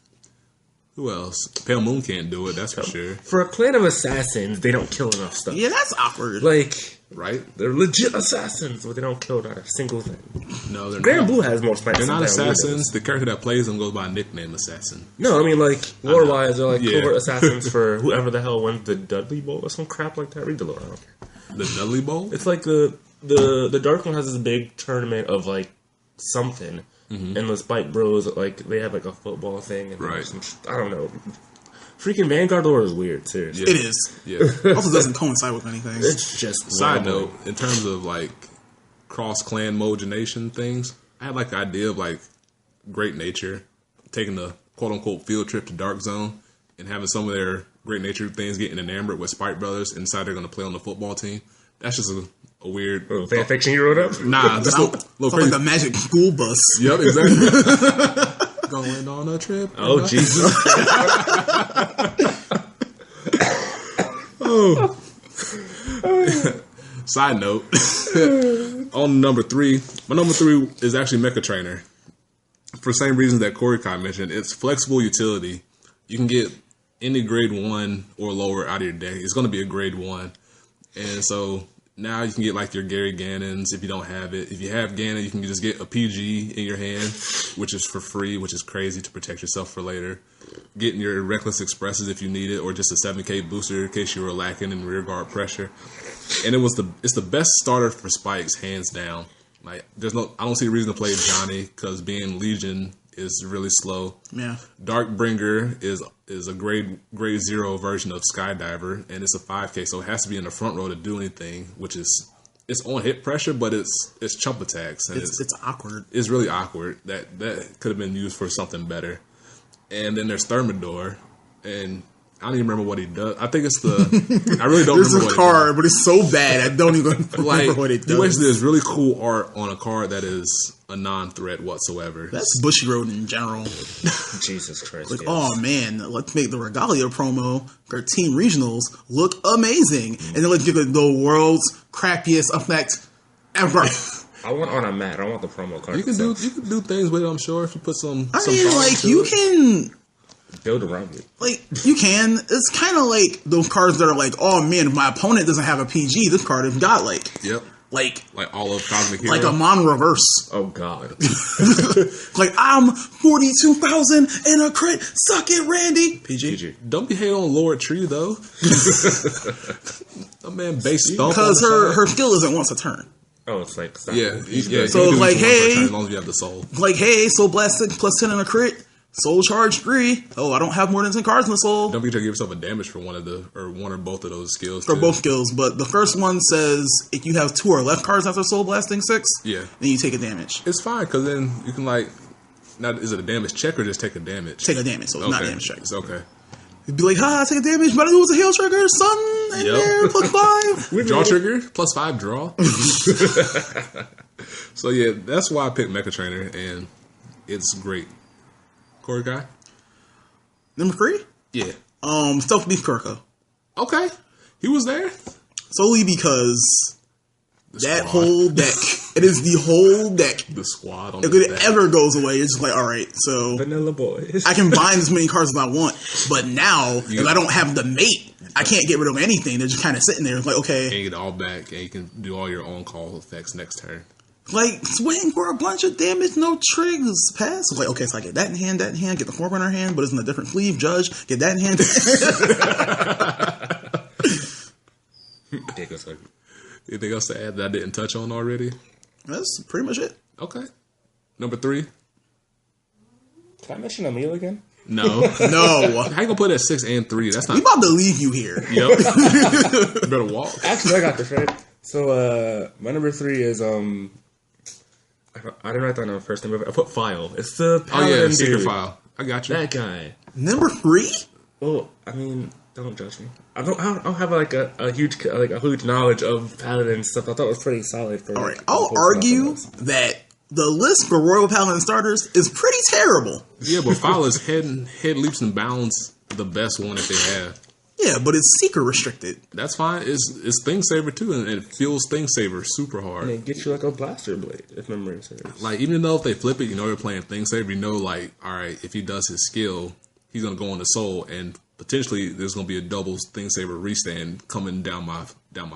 Who else? Pale Moon can't do it, that's for sure. For a clan of assassins, they don't kill enough stuff. Yeah, that's awkward. Like, Right? they're legit assassins, but they don't kill not a single thing. No, they're Grand not. Blue has more snipes. They're not than Pale Moon does. assassins. The character that plays them goes by a nickname Assassin. No, I mean, like, lore-wise, they're like Yeah. covert assassins for whoever the hell wins the Dudley Bowl or some crap like that. Read the lore, I don't care. The Dudley Bowl? It's like the Dark One has this big tournament of, like, something. And the Spike Bros, like, they have, like, a football thing. And Right. I don't know. Freaking Vanguard lore is weird, seriously. Yeah. It is. Yeah. Also doesn't coincide with anything. It's just Side rambling. note, in terms of like cross clan mogenation things, I had like the idea of like Great Nature taking the quote unquote field trip to Dark Zone and having some of their Great Nature things getting enamored with Spike Brothers and decide they're going to play on the football team. That's just a weird. Oh, fan fiction you wrote up? Nah, just a little Sounds crazy. like the magic school bus. Yep, exactly. Going on a trip. Oh, Jesus. Side note, on number 3, my number 3 is actually Mecha Trainer. For the same reasons that Korikai mentioned, it's flexible utility. You can get any grade 1 or lower out of your deck. It's going to be a grade 1. And so now you can get like your Gary Gannons if you don't have it. If you have Ganon, you can just get a PG in your hand, which is for free, which is crazy to protect yourself for later. Getting your Reckless Expresses if you need it, or just a 7k booster in case you were lacking in rear guard pressure. And it's the best starter for spikes, hands down. Like I don't see a reason to play Johnny because being Legion is really slow. Yeah. Darkbringer is a grade 0 version of Skydiver, and it's a 5k, so it has to be in the front row to do anything, which is it's on hit pressure, but it's chump attacks, and It's awkward. it's really awkward. That could have been used for something better. And then there's Thermidor, and I don't even remember what he does. I think it's I really don't There's remember a what card, but it's so bad I don't even like, remember what it he basically does. does really cool art on a card that is a non-threat whatsoever. That's Bushy Road in general. Jesus Christ. Like, yes. oh man, let's make the Regalia promo for team regionals look amazing, and then let's give it the world's crappiest effect ever. I want on a mat. I want the promo card. You can do things with it, I'm sure, if you put some. I some mean, thought like into you it. can. build around it. Like, you can. It's kind of like those cards that are like, oh man, if my opponent doesn't have a PG, this card has got Yep. like all of Cosmic Hero. like a mono reverse. Oh God. Like, I'm 42,000 and a crit. Suck it, Randy. PG. Don't be hating on Lord Tree though. A man base stomp. Because on the her side. skill isn't once a turn. Oh, it's like Yeah, yeah. So, you can do like, what you want for a hey- turn as long as you have the soul. Like, hey, Soul Blast 6 plus 10 and a crit. Soul Charge 3. Oh, I don't have more than 10 cards in the Soul. Don't be trying to give yourself a damage for one or both of those skills. For too. both skills, but the first one says if you have 2 or left cards after Soul Blasting 6, Yeah. then you take a damage. It's fine because then you can like. Now, is it a damage check or just take a damage? Take a damage, so it's not damage check. It's okay. You'd be like, take a damage, but I do was a heal trigger, son, in Yep. there, plus 5. Draw trigger plus 5 draw. So yeah, that's why I picked Mecha Trainer, and it's great. Korikai? Number 3, Yeah. Stealth Beef Kurko. Okay. He was there. Solely because The that squad. whole deck, it is the whole deck. The squad on If the it back. ever goes away, it's just like, alright, so Vanilla Boys. I can bind as many cards as I want, but now, You- if I don't have the mate, I can't get rid of anything. They're just kind of sitting there. It's like, okay, And you get it all back, and you can do all your own call effects next turn. like, swing for a bunch of damage, no triggers, pass. It's like, okay, so I get that in hand, get the forerunner hand, but it's in a different sleeve, judge, get that in hand. Take a second. Anything else to add that I didn't touch on already? That's pretty much it. Okay. Number 3? Can I mention Emil again? No. No. How you gonna put it at 6 and 3? That's We not. about to leave you here. Yep. You better walk. Actually, I got this right. So, my number 3 is I didn't write down the first name. I put File. It's the Oh paladin yeah, Secret dude. File. I got you. That guy. Number 3? Well, I mean, don't judge me. I don't have like a huge knowledge of paladin stuff. I thought it was pretty solid. For All right, I'll argue that the list for Royal Paladin starters is pretty terrible. Yeah, but File is head leaps and bounds the best one that they have. Yeah, but it's secret restricted. That's fine. It's Thing Saver too, and it feels Thing Saver super hard. And it gets you like a blaster blade, if memory serves. Like, even though if they flip it, you know they're playing Thing Saver. You know, like, all right, if he does his skill, he's gonna go on the soul, and potentially there's gonna be a double Thing Saver restand coming down my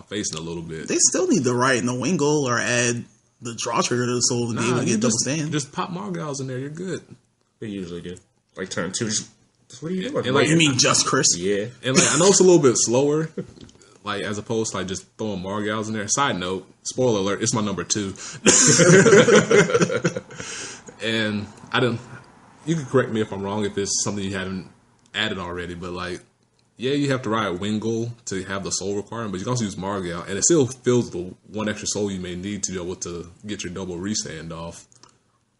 face in a little bit. They still need to write in the Wingle or add the draw trigger to the soul to be able to get double stand. Just pop Margals in there, you're good. They usually do. Like turn 2, just what are you doing? And like, You mean just Chris? Yeah. And like, I know it's a little bit slower, like as opposed to like just throwing Margals in there. Side note, spoiler alert, it's my number 2. And I didn't. You can correct me if I'm wrong if it's something you haven't added already, but like, yeah, you have to ride Wingle to have the soul requirement, but you can also use Margal, and it still fills the one extra soul you may need to be able to get your double restand off.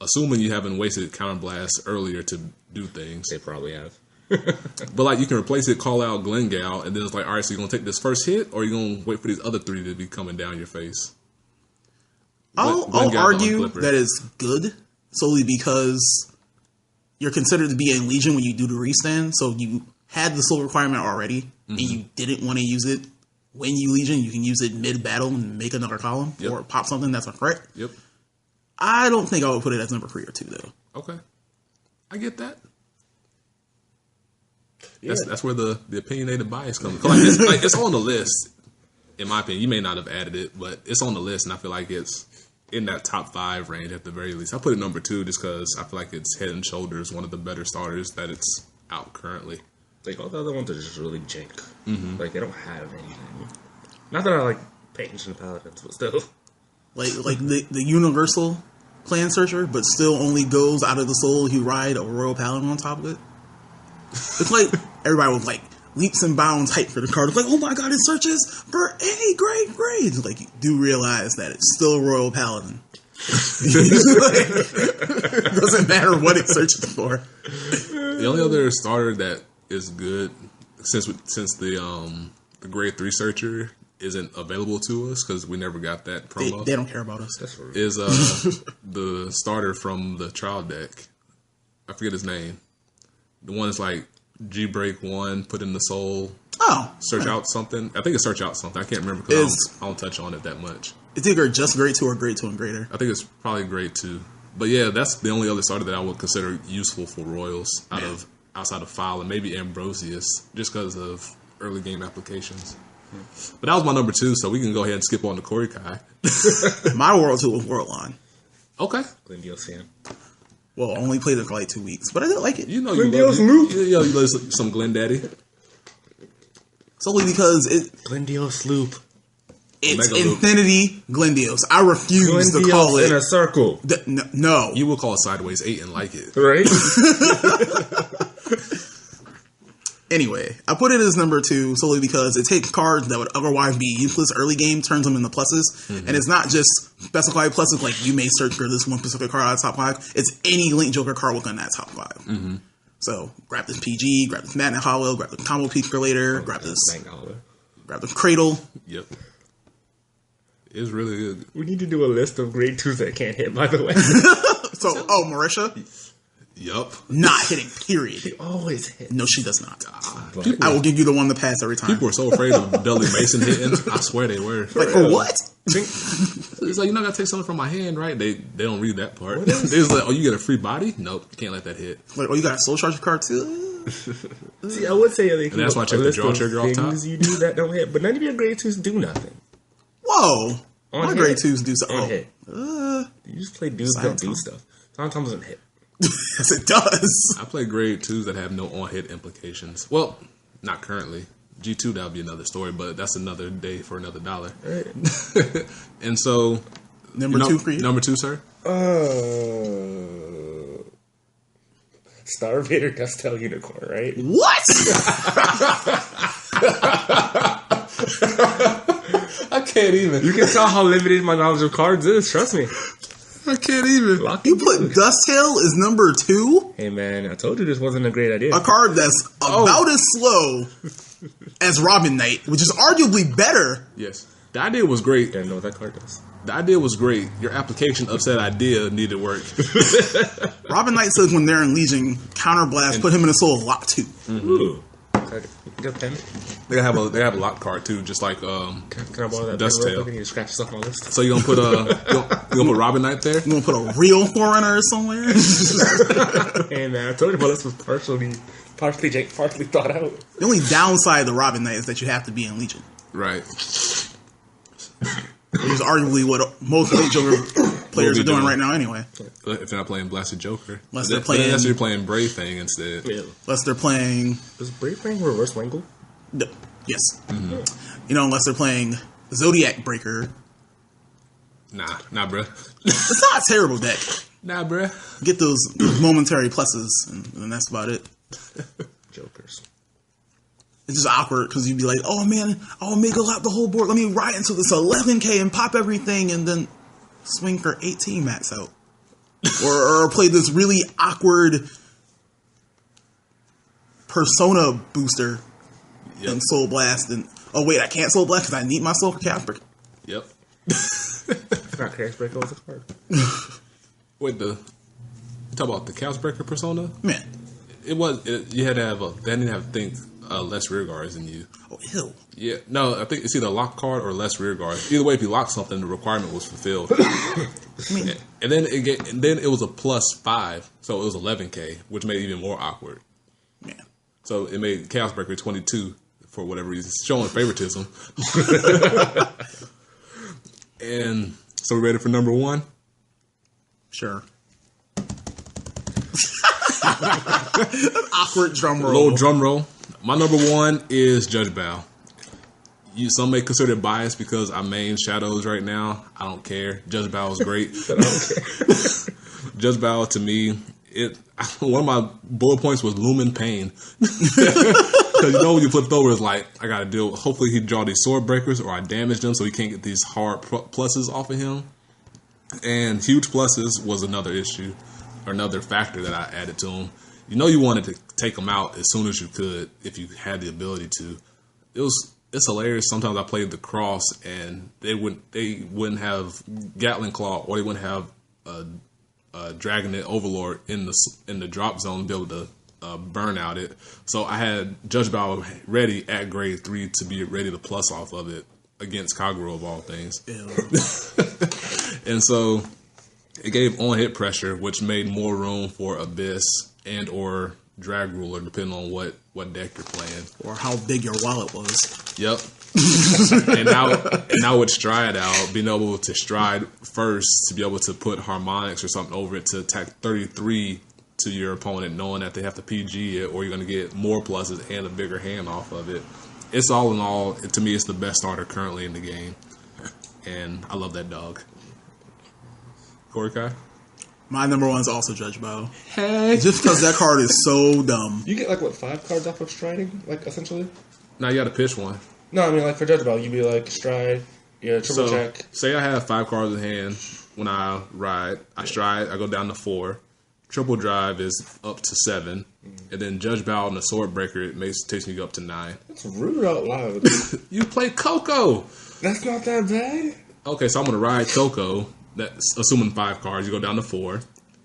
Assuming you haven't wasted Counterblast earlier to do things. They probably have. But like, you can replace it, call out Glengal, and then it's like, all right, so you're gonna take this first hit, or you're gonna wait for these other 3 to be coming down your face. I'll argue that it's good solely because you're considered to be a Legion when you do the restand. So you had the soul requirement already, and you didn't want to use it when you Legion. You can use it mid battle and make another column or pop something that's a threat. Yep. I don't think I would put it as number 3 or 2 though. Okay. I get that. Yeah. That's where the opinionated bias comes. Like, it's on the list. In my opinion, you may not have added it, but it's on the list, and I feel like it's in that top 5 range at the very least. I put it number 2 just because I feel like it's head and shoulders one of the better starters that it's out currently. Like, all the other ones are just really jank. Like, they don't have anything. Not that I like Paintings and Paladins, but still. Like the universal clan searcher, but still only goes out of the soul if you ride a Royal Paladin on top of it. It's like everybody was like leaps and bounds hype for the card. It's like, oh my god, it searches for A grade grades. Like, you do realize that it's still a Royal Paladin. It doesn't matter what it searches for. The only other starter that is good since the grade 3 searcher isn't available to us because we never got that promo. They don't care about us. That's rude. Is the starter from the trial deck. I forget his name. The one that's like GBT-1, put in the soul. Oh, Search out something. I think it's search out something. I can't remember because I don't touch on it that much. it's either just grade 2 or grade 2 and greater. I think it's probably grade 2. But yeah, that's the only other starter that I would consider useful for Royals outside of File and maybe Ambrosius, just because of early game applications. But that was my number 2, so we can go ahead and skip on to Korikai. My World 2 was World Line. Okay. Glendeal Sam. Well, I only played it for like 2 weeks, but I didn't like it. You know you Glendeal's love, Loop. you love some Glendaddy. Solely because Glendeal Sloop. it's Omega Loop. Infinity Glendeals. I refuse to call Glendeal it. in a circle. No. You will call it Sideways 8 and like it. Right? Anyway, I put it as number 2 solely because it takes cards that would otherwise be useless early game, turns them into pluses. And it's not just specified pluses like you may search for this one specific card out of the top 5. It's any Link Joker card within that top 5. So grab this PG, grab this Magnet Hollow, grab the Combo Peaker later, grab this Cradle. Yep. It's really good. We need to do a list of grade 2s that can't hit, by the way. So, Marisha, Yup. not hitting, period. She always hit. No, she does not. But I will give you the one to pass every time. People were so afraid of Dudley Mason hitting. I swear they were. Like, for what? It's like, you're not going to take something from my hand, right? They don't read that part. They just like, oh, you get a free body? Nope, you can't let that hit. Like, you got a Soul Charger card too? See, I would say like, And that's why I check the draw trigger off top. Things you do that don't hit, but none of your grade 2s do nothing. Whoa. On My hit. grade 2s do On something. hit. You just play dudes that do stuff. Tom doesn't hit. Yes, it does. I play grade 2s that have no on-hit implications. Well, not currently. G2, that'll be another story, but that's another day for another dollar. Right. And so... Number 2 for you? Number 2, sir? Star Vader Dustel Unicorn, right? What? I can't even. You can tell how limited my knowledge of cards is, trust me. I can't even. You put Dusttail as number 2? Hey man, I told you this wasn't a great idea. A card that's about as slow as Robin Knight, which is arguably better. Yes. The idea was great. I know what that card does. The idea was great. Your application of said idea needed work. Robin Knight says when they're in Legion, counterblast, put him in a soul of lock 2. Ooh. Got a pen? They have a lock card too, just like Can I borrow that Dust pen real Tail. quick? I need to scratch this off my list. So you gonna put you gonna put Robin Knight there? You gonna put a real Forerunner somewhere? Hey man, I told you my list was partially thought out. The only downside of the Robin Knight is that you have to be in Legion. Right. Which is arguably what most Late Joker players are doing right now anyway. If they're not playing Blasted Joker. Unless they're playing- Unless you're playing Brave Thing instead. Yeah. Unless they're playing... Does Brave Thing reverse Wangle? No, yes. You know, unless they're playing Zodiac Breaker. Nah, bruh. It's not a terrible deck. Nah, bruh. Get those momentary pluses, and that's about it. Jokers. It's just awkward because you'd be like, oh man, I'll make a lot the whole board. Let me ride into this 11K and pop everything and then swing for 18 max out. or play this really awkward Persona booster and Soul Blast. And oh wait, I can't Soul Blast because I need my Soul Casper. Yep. Not Chaos Breaker was a card. Wait, you talk about the Chaos Breaker persona? Man. You had to have they didn't have to think less rear guards than you. Oh, ew. Yeah, no, I think it's either a lock card or less rear guards. Either way, if you lock something, the requirement was fulfilled. And then it was a +5, so it was 11K, which made it even more awkward. Yeah. So it made Chaos Breaker 22 for whatever reason, showing favoritism. And so we're ready for number 1? Sure. Awkward drum roll. Little drum roll. My number 1 is Judge Bao. Some may consider it biased because I main Shadows right now. I don't care. Judge Bao is great. Judge Bao to me, one of my bullet points was Lumen Pain. Because you know when you flip over, it's like I gotta deal. Hopefully he draw these sword breakers or I damage them so he can't get these hard pluses off of him. And huge pluses was another issue or another factor that I added to him. You know you wanted to take them out as soon as you could if you had the ability to. It's hilarious. Sometimes I played the cross and they wouldn't have Gatling Claw or they wouldn't have Dragonet Overlord in the drop zone to be able to burn out it. So I had Judge Bao ready at grade 3 to be ready to plus off of it against Kagura of all things. And so it gave on hit pressure, which made more room for Abyss and or Drag Ruler, depending on what deck you're playing. Or how big your wallet was. Yep. and now with Stride out, being able to stride first to be able to put harmonics or something over it to attack 33 to your opponent, knowing that they have to PG it or you're going to get more pluses and a bigger hand off of it. It's all in all, to me, it's the best starter currently in the game. And I love that dog. Korikai? My number 1 is also Judge Bao. Hey. Just because that card is so dumb. You get like what 5 cards off of striding, like essentially. Now you got to pitch one. No, I mean like for Judge Ball, you'd be like stride, triple check. Say I have 5 cards in hand when I ride. I stride. I go down to 4. Triple drive is up to 7, and then Judge Bao and the Sword Breaker takes me up to 9. That's rude out loud. You play Coco. That's not that bad. Okay, so I'm gonna ride Coco. That's assuming 5 cards. You go down to 4.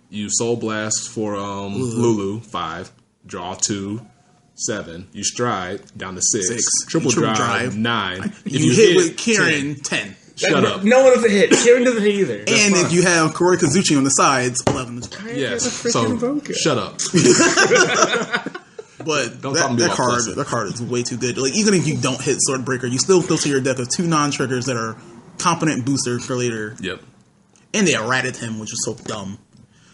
You Soul Blast for Lulu 5. Draw 2. 7. You stride down to 6. Triple drive 9. If you hit with 10. Kieran 10. Shut up. No one doesn't hit. Kieran doesn't hit either. And if you have Koroi Kazuchi on the sides, 11 is fine. Yes. So shut up. But Don't talk to me about pluses. that card is way too good. Like even if you don't hit Swordbreaker, you still filter your deck of 2 non-triggers that are competent boosters for later. Yep. And they errated him, which is so dumb.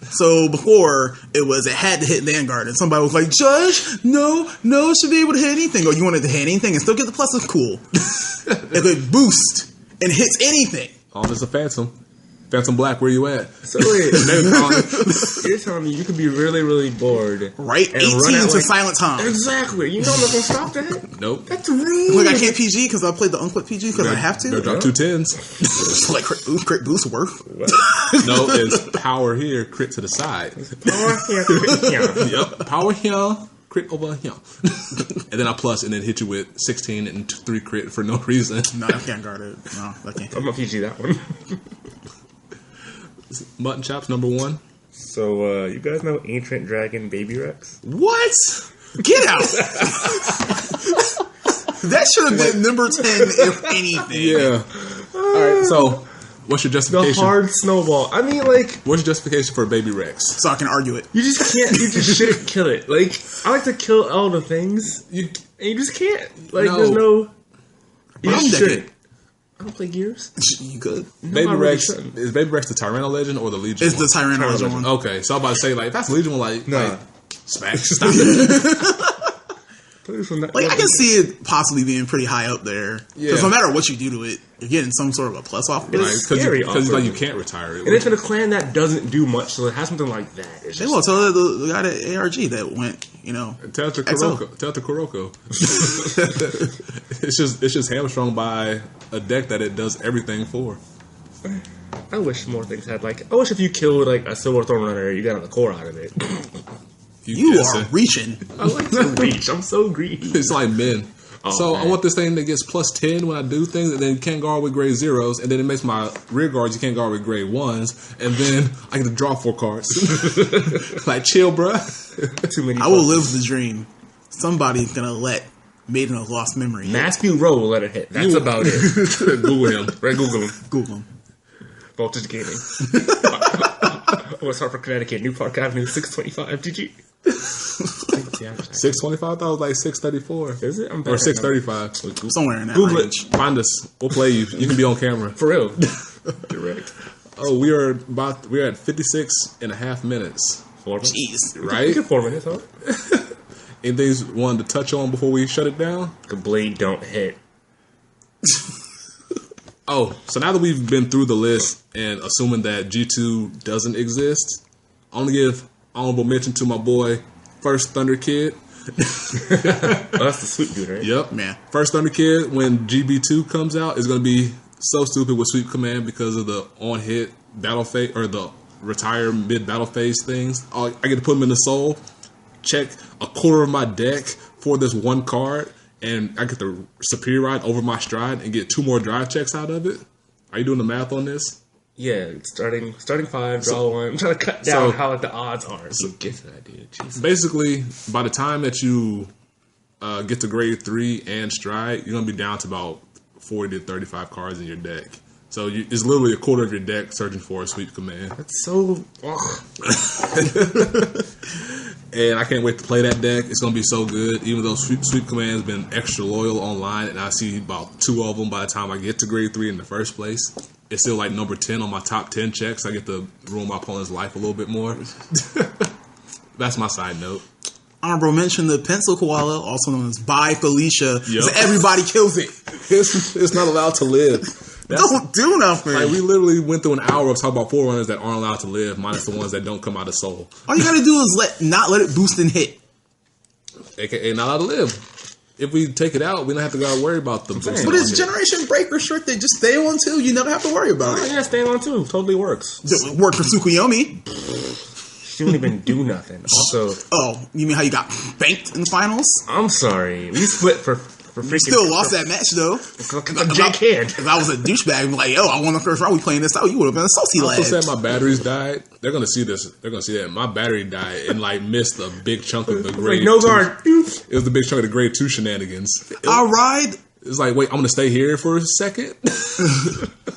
So before it had to hit Vanguard, and somebody was like, "Judge, no, it should be able to hit anything." Or you wanted to hit anything and still get the pluses? Cool. If it boosts and hits anything, Oh, there's a Phantom. Phantom Black, where you at? So wait, you're telling me you could be really, really bored, Right? and 18 run out, to silent time. Exactly. You know I'm not gonna stop that. Nope. That's rude. Like I can't PG because I played the unclipped PG because I have to. Better drop 2 10s. Like crit boost work. No, it's power here, crit to the side. Power here, crit here. Yep, power here, crit over here. And then I plus and then hit you with 16 and 3 crit for no reason. No, I can't guard it. No, I can't. I'm gonna PG that one. Mutton chops number 1. So, you guys know Ancient Dragon Baby Rex? What? Get out! That should have been number 10 if anything. Yeah. All right. So, what's your The justification? hard snowball. I mean, like, What's your justification for a baby Rex? So I can argue it. you just can't. You just shouldn't kill it. Like, I like to kill all the things, and you just can't. Like, No. there's no. You I'm just decking. shouldn't. I don't play Gears. You good? Baby I really Rex shouldn't. is Baby Rex the Tyranno Legend or the Legion? It's one? the Tyranno Legend one. Okay, so I'm about to say like if that's Legion one, like smack, stop it. Like I can see it possibly being pretty high up there because Yeah. no matter what you do to it, you're getting some sort of a plus off of it. Right, scary because offer. like you can't retire it. And it's in a clan that doesn't do much, so it has something like that. It's Hey, just, well, tell the guy at ARG that went, Tell it to XO. Kuroko. Tell it to Kuroko. It's just hamstrung by a deck that it does everything for. I wish more things had like. I wish if you killed like a silver forerunner, you got the core out of it. You guessing. are reaching. I like to reach. I'm so greedy. It's like men. So man. I want this thing that gets plus 10 when I do things, and then you can't guard with grade 0s, and then it makes my rear guards you can't guard with grade 1s, and then I get to draw 4 cards. Like, chill, bruh. Too many. I will live the dream. Somebody's gonna let Maiden of Lost Memory hit. Matthew Rowe will let it hit. That's about it. Google him. Right, Google him. Google him. Voltage Gaming. What's Harper, Connecticut? New Park Avenue, 625. GG. 625? I thought it was like 634. Is it? I'm Or 635. Somewhere in that Google it. range. Find us. We'll play you. You can be on camera. For real. Direct. Oh, we're at 56 and a half minutes. 4 minutes. Jeez. You Right? get 4 minutes, huh? Anything you wanted to touch on before we shut it down? The blade don't hit. Oh, so now that we've been through the list and assuming that G2 doesn't exist, I want to give honorable mention to my boy, First Thunder Kid. Oh, that's the sweet dude, right? Yep. Man. First Thunder Kid, when GB2 comes out, is going to be so stupid with Sweep Command because of the on-hit battle phase, or the retire mid-battle phase things. I get to put him in the soul, check a quarter of my deck for this one card, and I get the superior ride over my stride and get 2 more drive checks out of it. Are you doing the math on this? Yeah, starting 5, draw 1. I'm trying to cut down how like the odds are. So get to that, dude. Jesus. Basically, by the time that you get to grade 3 and stride, you're going to be down to about 40 to 35 cards in your deck. So it's literally a quarter of your deck searching for a sweep command. That's so. And I can't wait to play that deck. It's going to be so good. Even though sweep command has been extra loyal online, and I see about 2 of them by the time I get to grade 3 in the first place. It's still like number 10 on my top 10 checks. I get to ruin my opponent's life a little bit more. That's my side note. Honorable mention the pencil koala, also known as By Felicia. Yep. 'Cause everybody kills it. It's not allowed to live. Don't do nothing. Like, we literally went through an hour of talking about forerunners that aren't allowed to live, minus the ones that don't come out of soul. All you gotta do is not let it boost and hit. AKA not allowed to live. If we take it out, we don't have to gotta worry about the boost. But it's generation break restricted. Just stay on 2. You never have to worry about Oh, it. yeah, staying on 2 totally works. It worked for Tsukuyomi. She wouldn't even do nothing. Also, Oh, you mean how you got banked in the finals? I'm sorry. We split for freaking. You still lost that match though. Jake Hand. If I was a douchebag, I'd be like, yo, I won the first round. We playing this out. You would have been a salty I lad. also said my batteries died. They're gonna see this. They're gonna see that my battery died and like missed a big chunk of the grade. Like, no 2. guard. It was the big chunk of the grade 2 shenanigans. All right. It's like, wait, I'm gonna stay here for a second.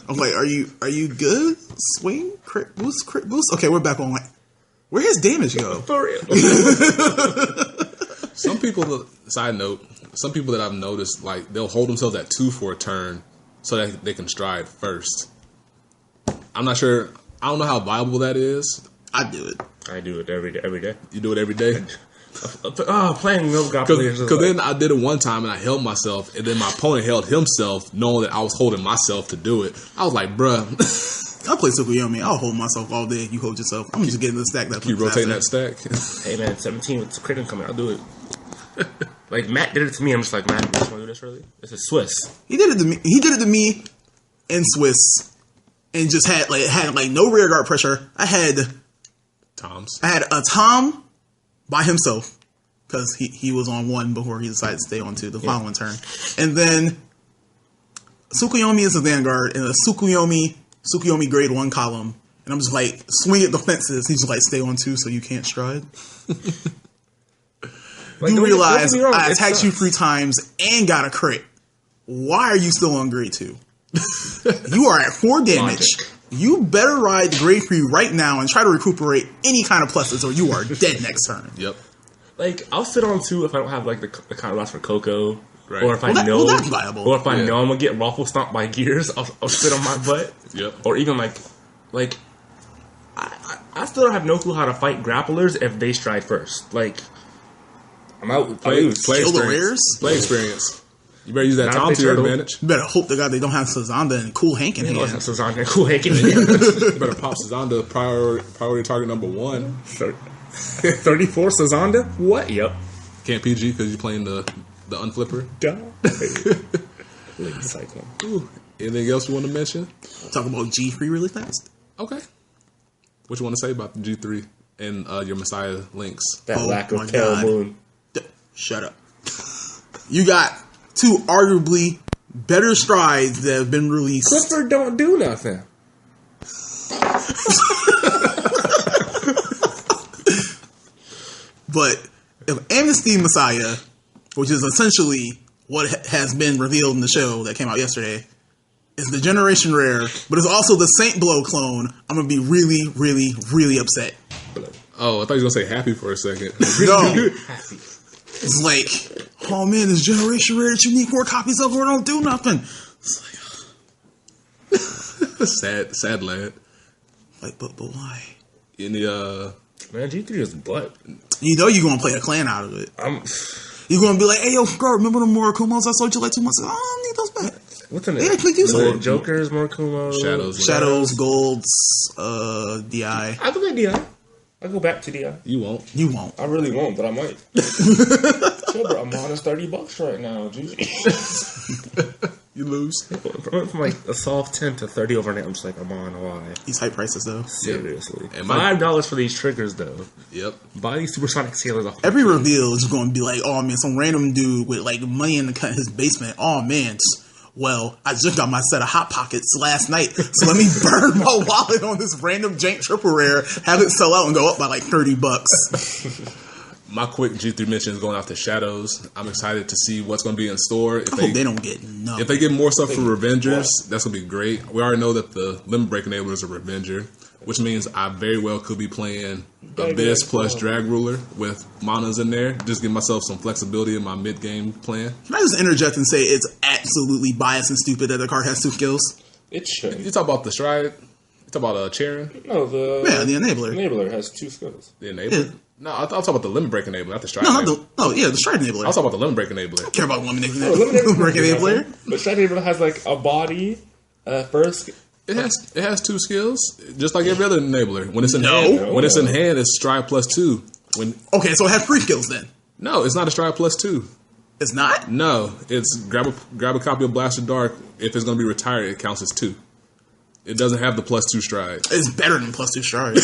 I'm like, are you good? Swing, crit boost. Okay, we're back on. Like, where his damage go? For real. Some people, side note, some people that I've noticed, like, they'll hold themselves at 2 for a turn so that they can stride first. I'm not sure. I don't know how viable that is. I do it. I do it every day. You do it every day. Playing no god players. Because then I did it one time and I held myself, and then my opponent held himself, knowing that I was holding myself to do it. I was like, bruh, I'll play Tsukuyomi. I'll hold myself all day. You hold yourself. I'm just getting the stack. That Keep rotating that stack. Hey man, 17 with Kratom coming. I'll do it. Like Matt did it to me. I'm just like, Matt, you just want to do this really? This is Swiss. He did it to me. He did it to me in Swiss, and just had no rear guard pressure. I had a Tom by himself because he was on 1 before he decided to stay on 2 the following turn, and then Tsukuyomi is a Vanguard and a Tsukuyomi grade 1 column, and I'm just like swing at the fences. He's just like stay on 2 so you can't stride. Like, you realize don't get me wrong, I attacked you 3 times and got a crit. Why are you still on grade 2? You are at 4 damage. Logic. You better ride the grade 3 right now and try to recuperate any kind of pluses, or you are dead next turn. Yep. Like I'll sit on 2 if I don't have like the kind of loss for Coco, Right. or if Well, that's viable. or if I know I'm gonna get raffle stomped by gears, I'll sit on my butt. Yep. Or even like I still have no clue how to fight grapplers if they stride first. Like I'm out. Play Kill the experience. rares? Play experience. You better use that Not Tom the to your turtle. advantage. You better hope to God they don't have Sazanda and Cool Hank in Oh, hand. that's Suzanne cool hacking. You better pop Sazanda priority target number 1. 34 Sazanda? What? Yep. Can't PG because you're playing the unflipper. Duh. Lady Cyclone. Ooh. Anything else you want to mention? Talk about G3 really fast. Okay. What you want to say about the G3 and your Messiah links? That Oh lack my of pale God. moon. Shut up. You got 2 arguably better strides that have been released. Clifford don't do nothing. But if Amnesty Messiah, which is essentially what has been revealed in the show that came out yesterday, is the Generation Rare, but it's also the Saint Blow clone, I'm going to be really, really, really upset. Oh, I thought you were going to say happy for a second. No. It's like, oh man, this Generation Rare that you need 4 copies of or don't do nothing. It's Sad lad. but why? Any Man, G3 is butt. You know you're going to play a clan out of it. You're going to be like, hey, yo, girl, remember the Murakumos I sold you like 2 months ago? I don't need those back. What's in They it? actually do something. Jokers, Murakumo, Shadows. Golds, DI. I look at DI. I'll go back to DI. You won't. You won't. I really won't, but I might. Sure, bro, I'm minus $30 right now. Jeez. You lose. From like a soft 10 to 30 overnight, I'm just like, I'm on. Why? These high prices, though. Seriously. And $5 for these triggers, though. Yep. Buy these supersonic sailors off. Every reveal is going to be like, oh man, some random dude with like money in his basement. Oh man, well, I just got my set of Hot Pockets last night, so let me burn my wallet on this random jank triple rare, have it sell out and go up by like $30. My quick G3 mention is going out to Shadows. I'm excited to see what's going to be in store. If I hope they don't get nothing. If they get more stuff for Revengers, that's going to be great. We already know that the Limit Break Enabler is a Revenger, which means I very well could be playing Abyss plus Drag Ruler with Manas in there. Just give myself some flexibility in my mid-game plan. Can I just interject and say it's absolutely biased and stupid that the card has 2 skills? It should. You talk about the Stride? You talk about Charon? No, the Yeah, the Enabler. enabler has 2 skills. The Enabler? Yeah. No, I thought about the Limit Break Enabler, not the Stride. The Stride Enabler. I was talking about the Limit Break Enabler. I care about Lemon Eliminate Enabler. But Stride Enabler has like a body, first. It has 2 skills, just like every other enabler. When it's in No. hand, when it's in hand, it's Stride plus 2. When Okay, so it has 3 skills then. no, it's not a Stride plus 2. It's not? No, it's grab a copy of Blaster Dark. If it's going to be retired, it counts as 2. It doesn't have the plus 2 Stride. It's better than plus 2 Stride.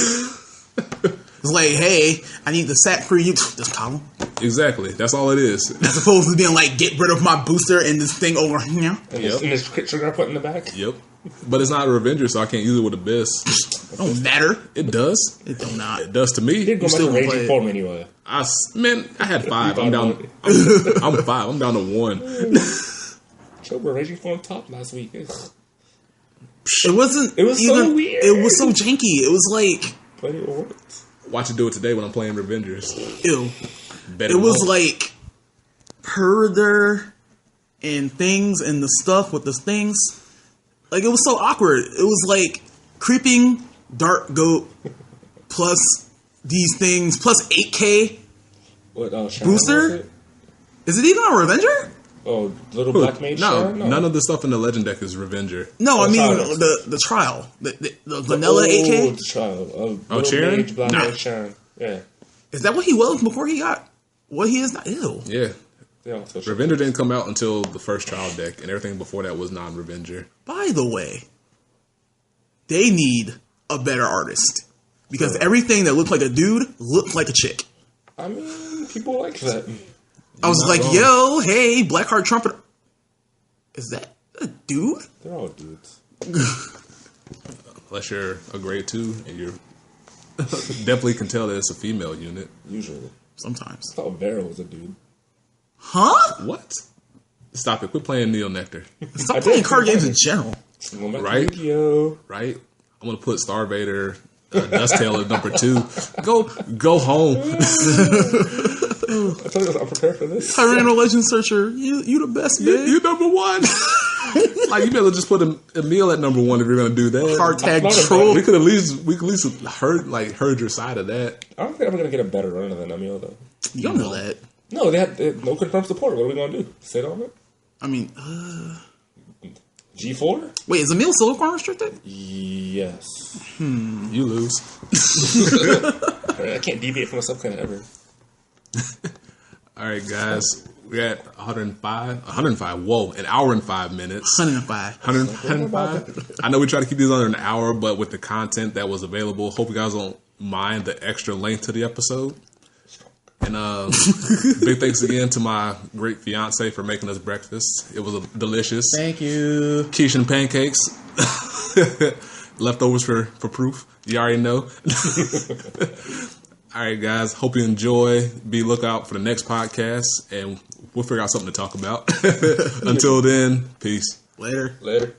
It's like, hey, I need the sack for you. This column. Exactly, that's all it is. As opposed to being like, get rid of my booster and this thing over here. And Yep. this crit trigger I put in the back. Yep, but it's not a Revenger, so I can't use it with Abyss. It don't matter. It does. It do not. It does to me. Did go back still to gonna play raging it. form anyway. I had 5. I'm down. I'm 5. I'm down to 1. Chober raging form top last week. Ugh. It wasn't. It was so weird. It was so janky. It was like, But it worked. Watch it do it today when I'm playing Revengers. ew. Bet It was won't. like Herder and things and the stuff with the things. Like, it was so awkward. It was like creeping Dark Goat plus these things plus 8K. What, Sharon Booster? was it? Is it even a Revenger? Oh, little black mage. No, Sharon? none of the stuff in the legend deck is Revenger. No, I mean Trial. the trial, the vanilla AK. The trial. Sharon? Mage, black No. mage Sharon. Yeah. Is that what he was before he got what he is now? Ew. Yeah. Yeah. So Revenger didn't come out until the first trial deck, and everything before that was non-Revenger. By the way, they need a better artist because everything that looked like a dude looked like a chick. I mean, people like that. I was not like, wrong. yo, hey, Blackheart Trumpet. Is that a dude? They're all dudes. Unless you're a grade 2, and you're definitely can tell that it's a female unit. Usually. Sometimes. I thought Vera was a dude. Huh? What? Stop it. Quit playing Neo Nectar. Stop I playing did. card games in general. Going back to Right? Yu-Gi-Oh! Right? I'm going to put Star Vader, Dust Tail at number 2. Go home. I told you I'm prepared for this. Tyranno Legend Searcher, you the best, man. You number 1. Like, you better just put Emil at number 1 if you're going to do that. Hard tag I'm not troll. We could at least heard your side of that. I don't think I'm going to get a better runner than Emil, though. You don't know that. No, they have no confirmed support. What are we going to do? Sit on it? I mean, G4? wait, is Emil Silver Farm restricted? Yes. You lose. I can't deviate from myself kind of ever. All right, guys. We're at 105. 105. Whoa, an hour and 5 minutes. 105. 105. I know we try to keep these under an hour, but with the content that was available, hope you guys don't mind the extra length to the episode. And big thanks again to my great fiance for making us breakfast. It was delicious. Thank you. Quiche and pancakes. Leftovers for proof. You already know. All right, guys. Hope you enjoy. Be lookout for the next podcast, and we'll figure out something to talk about. Until then, peace. Later. Later.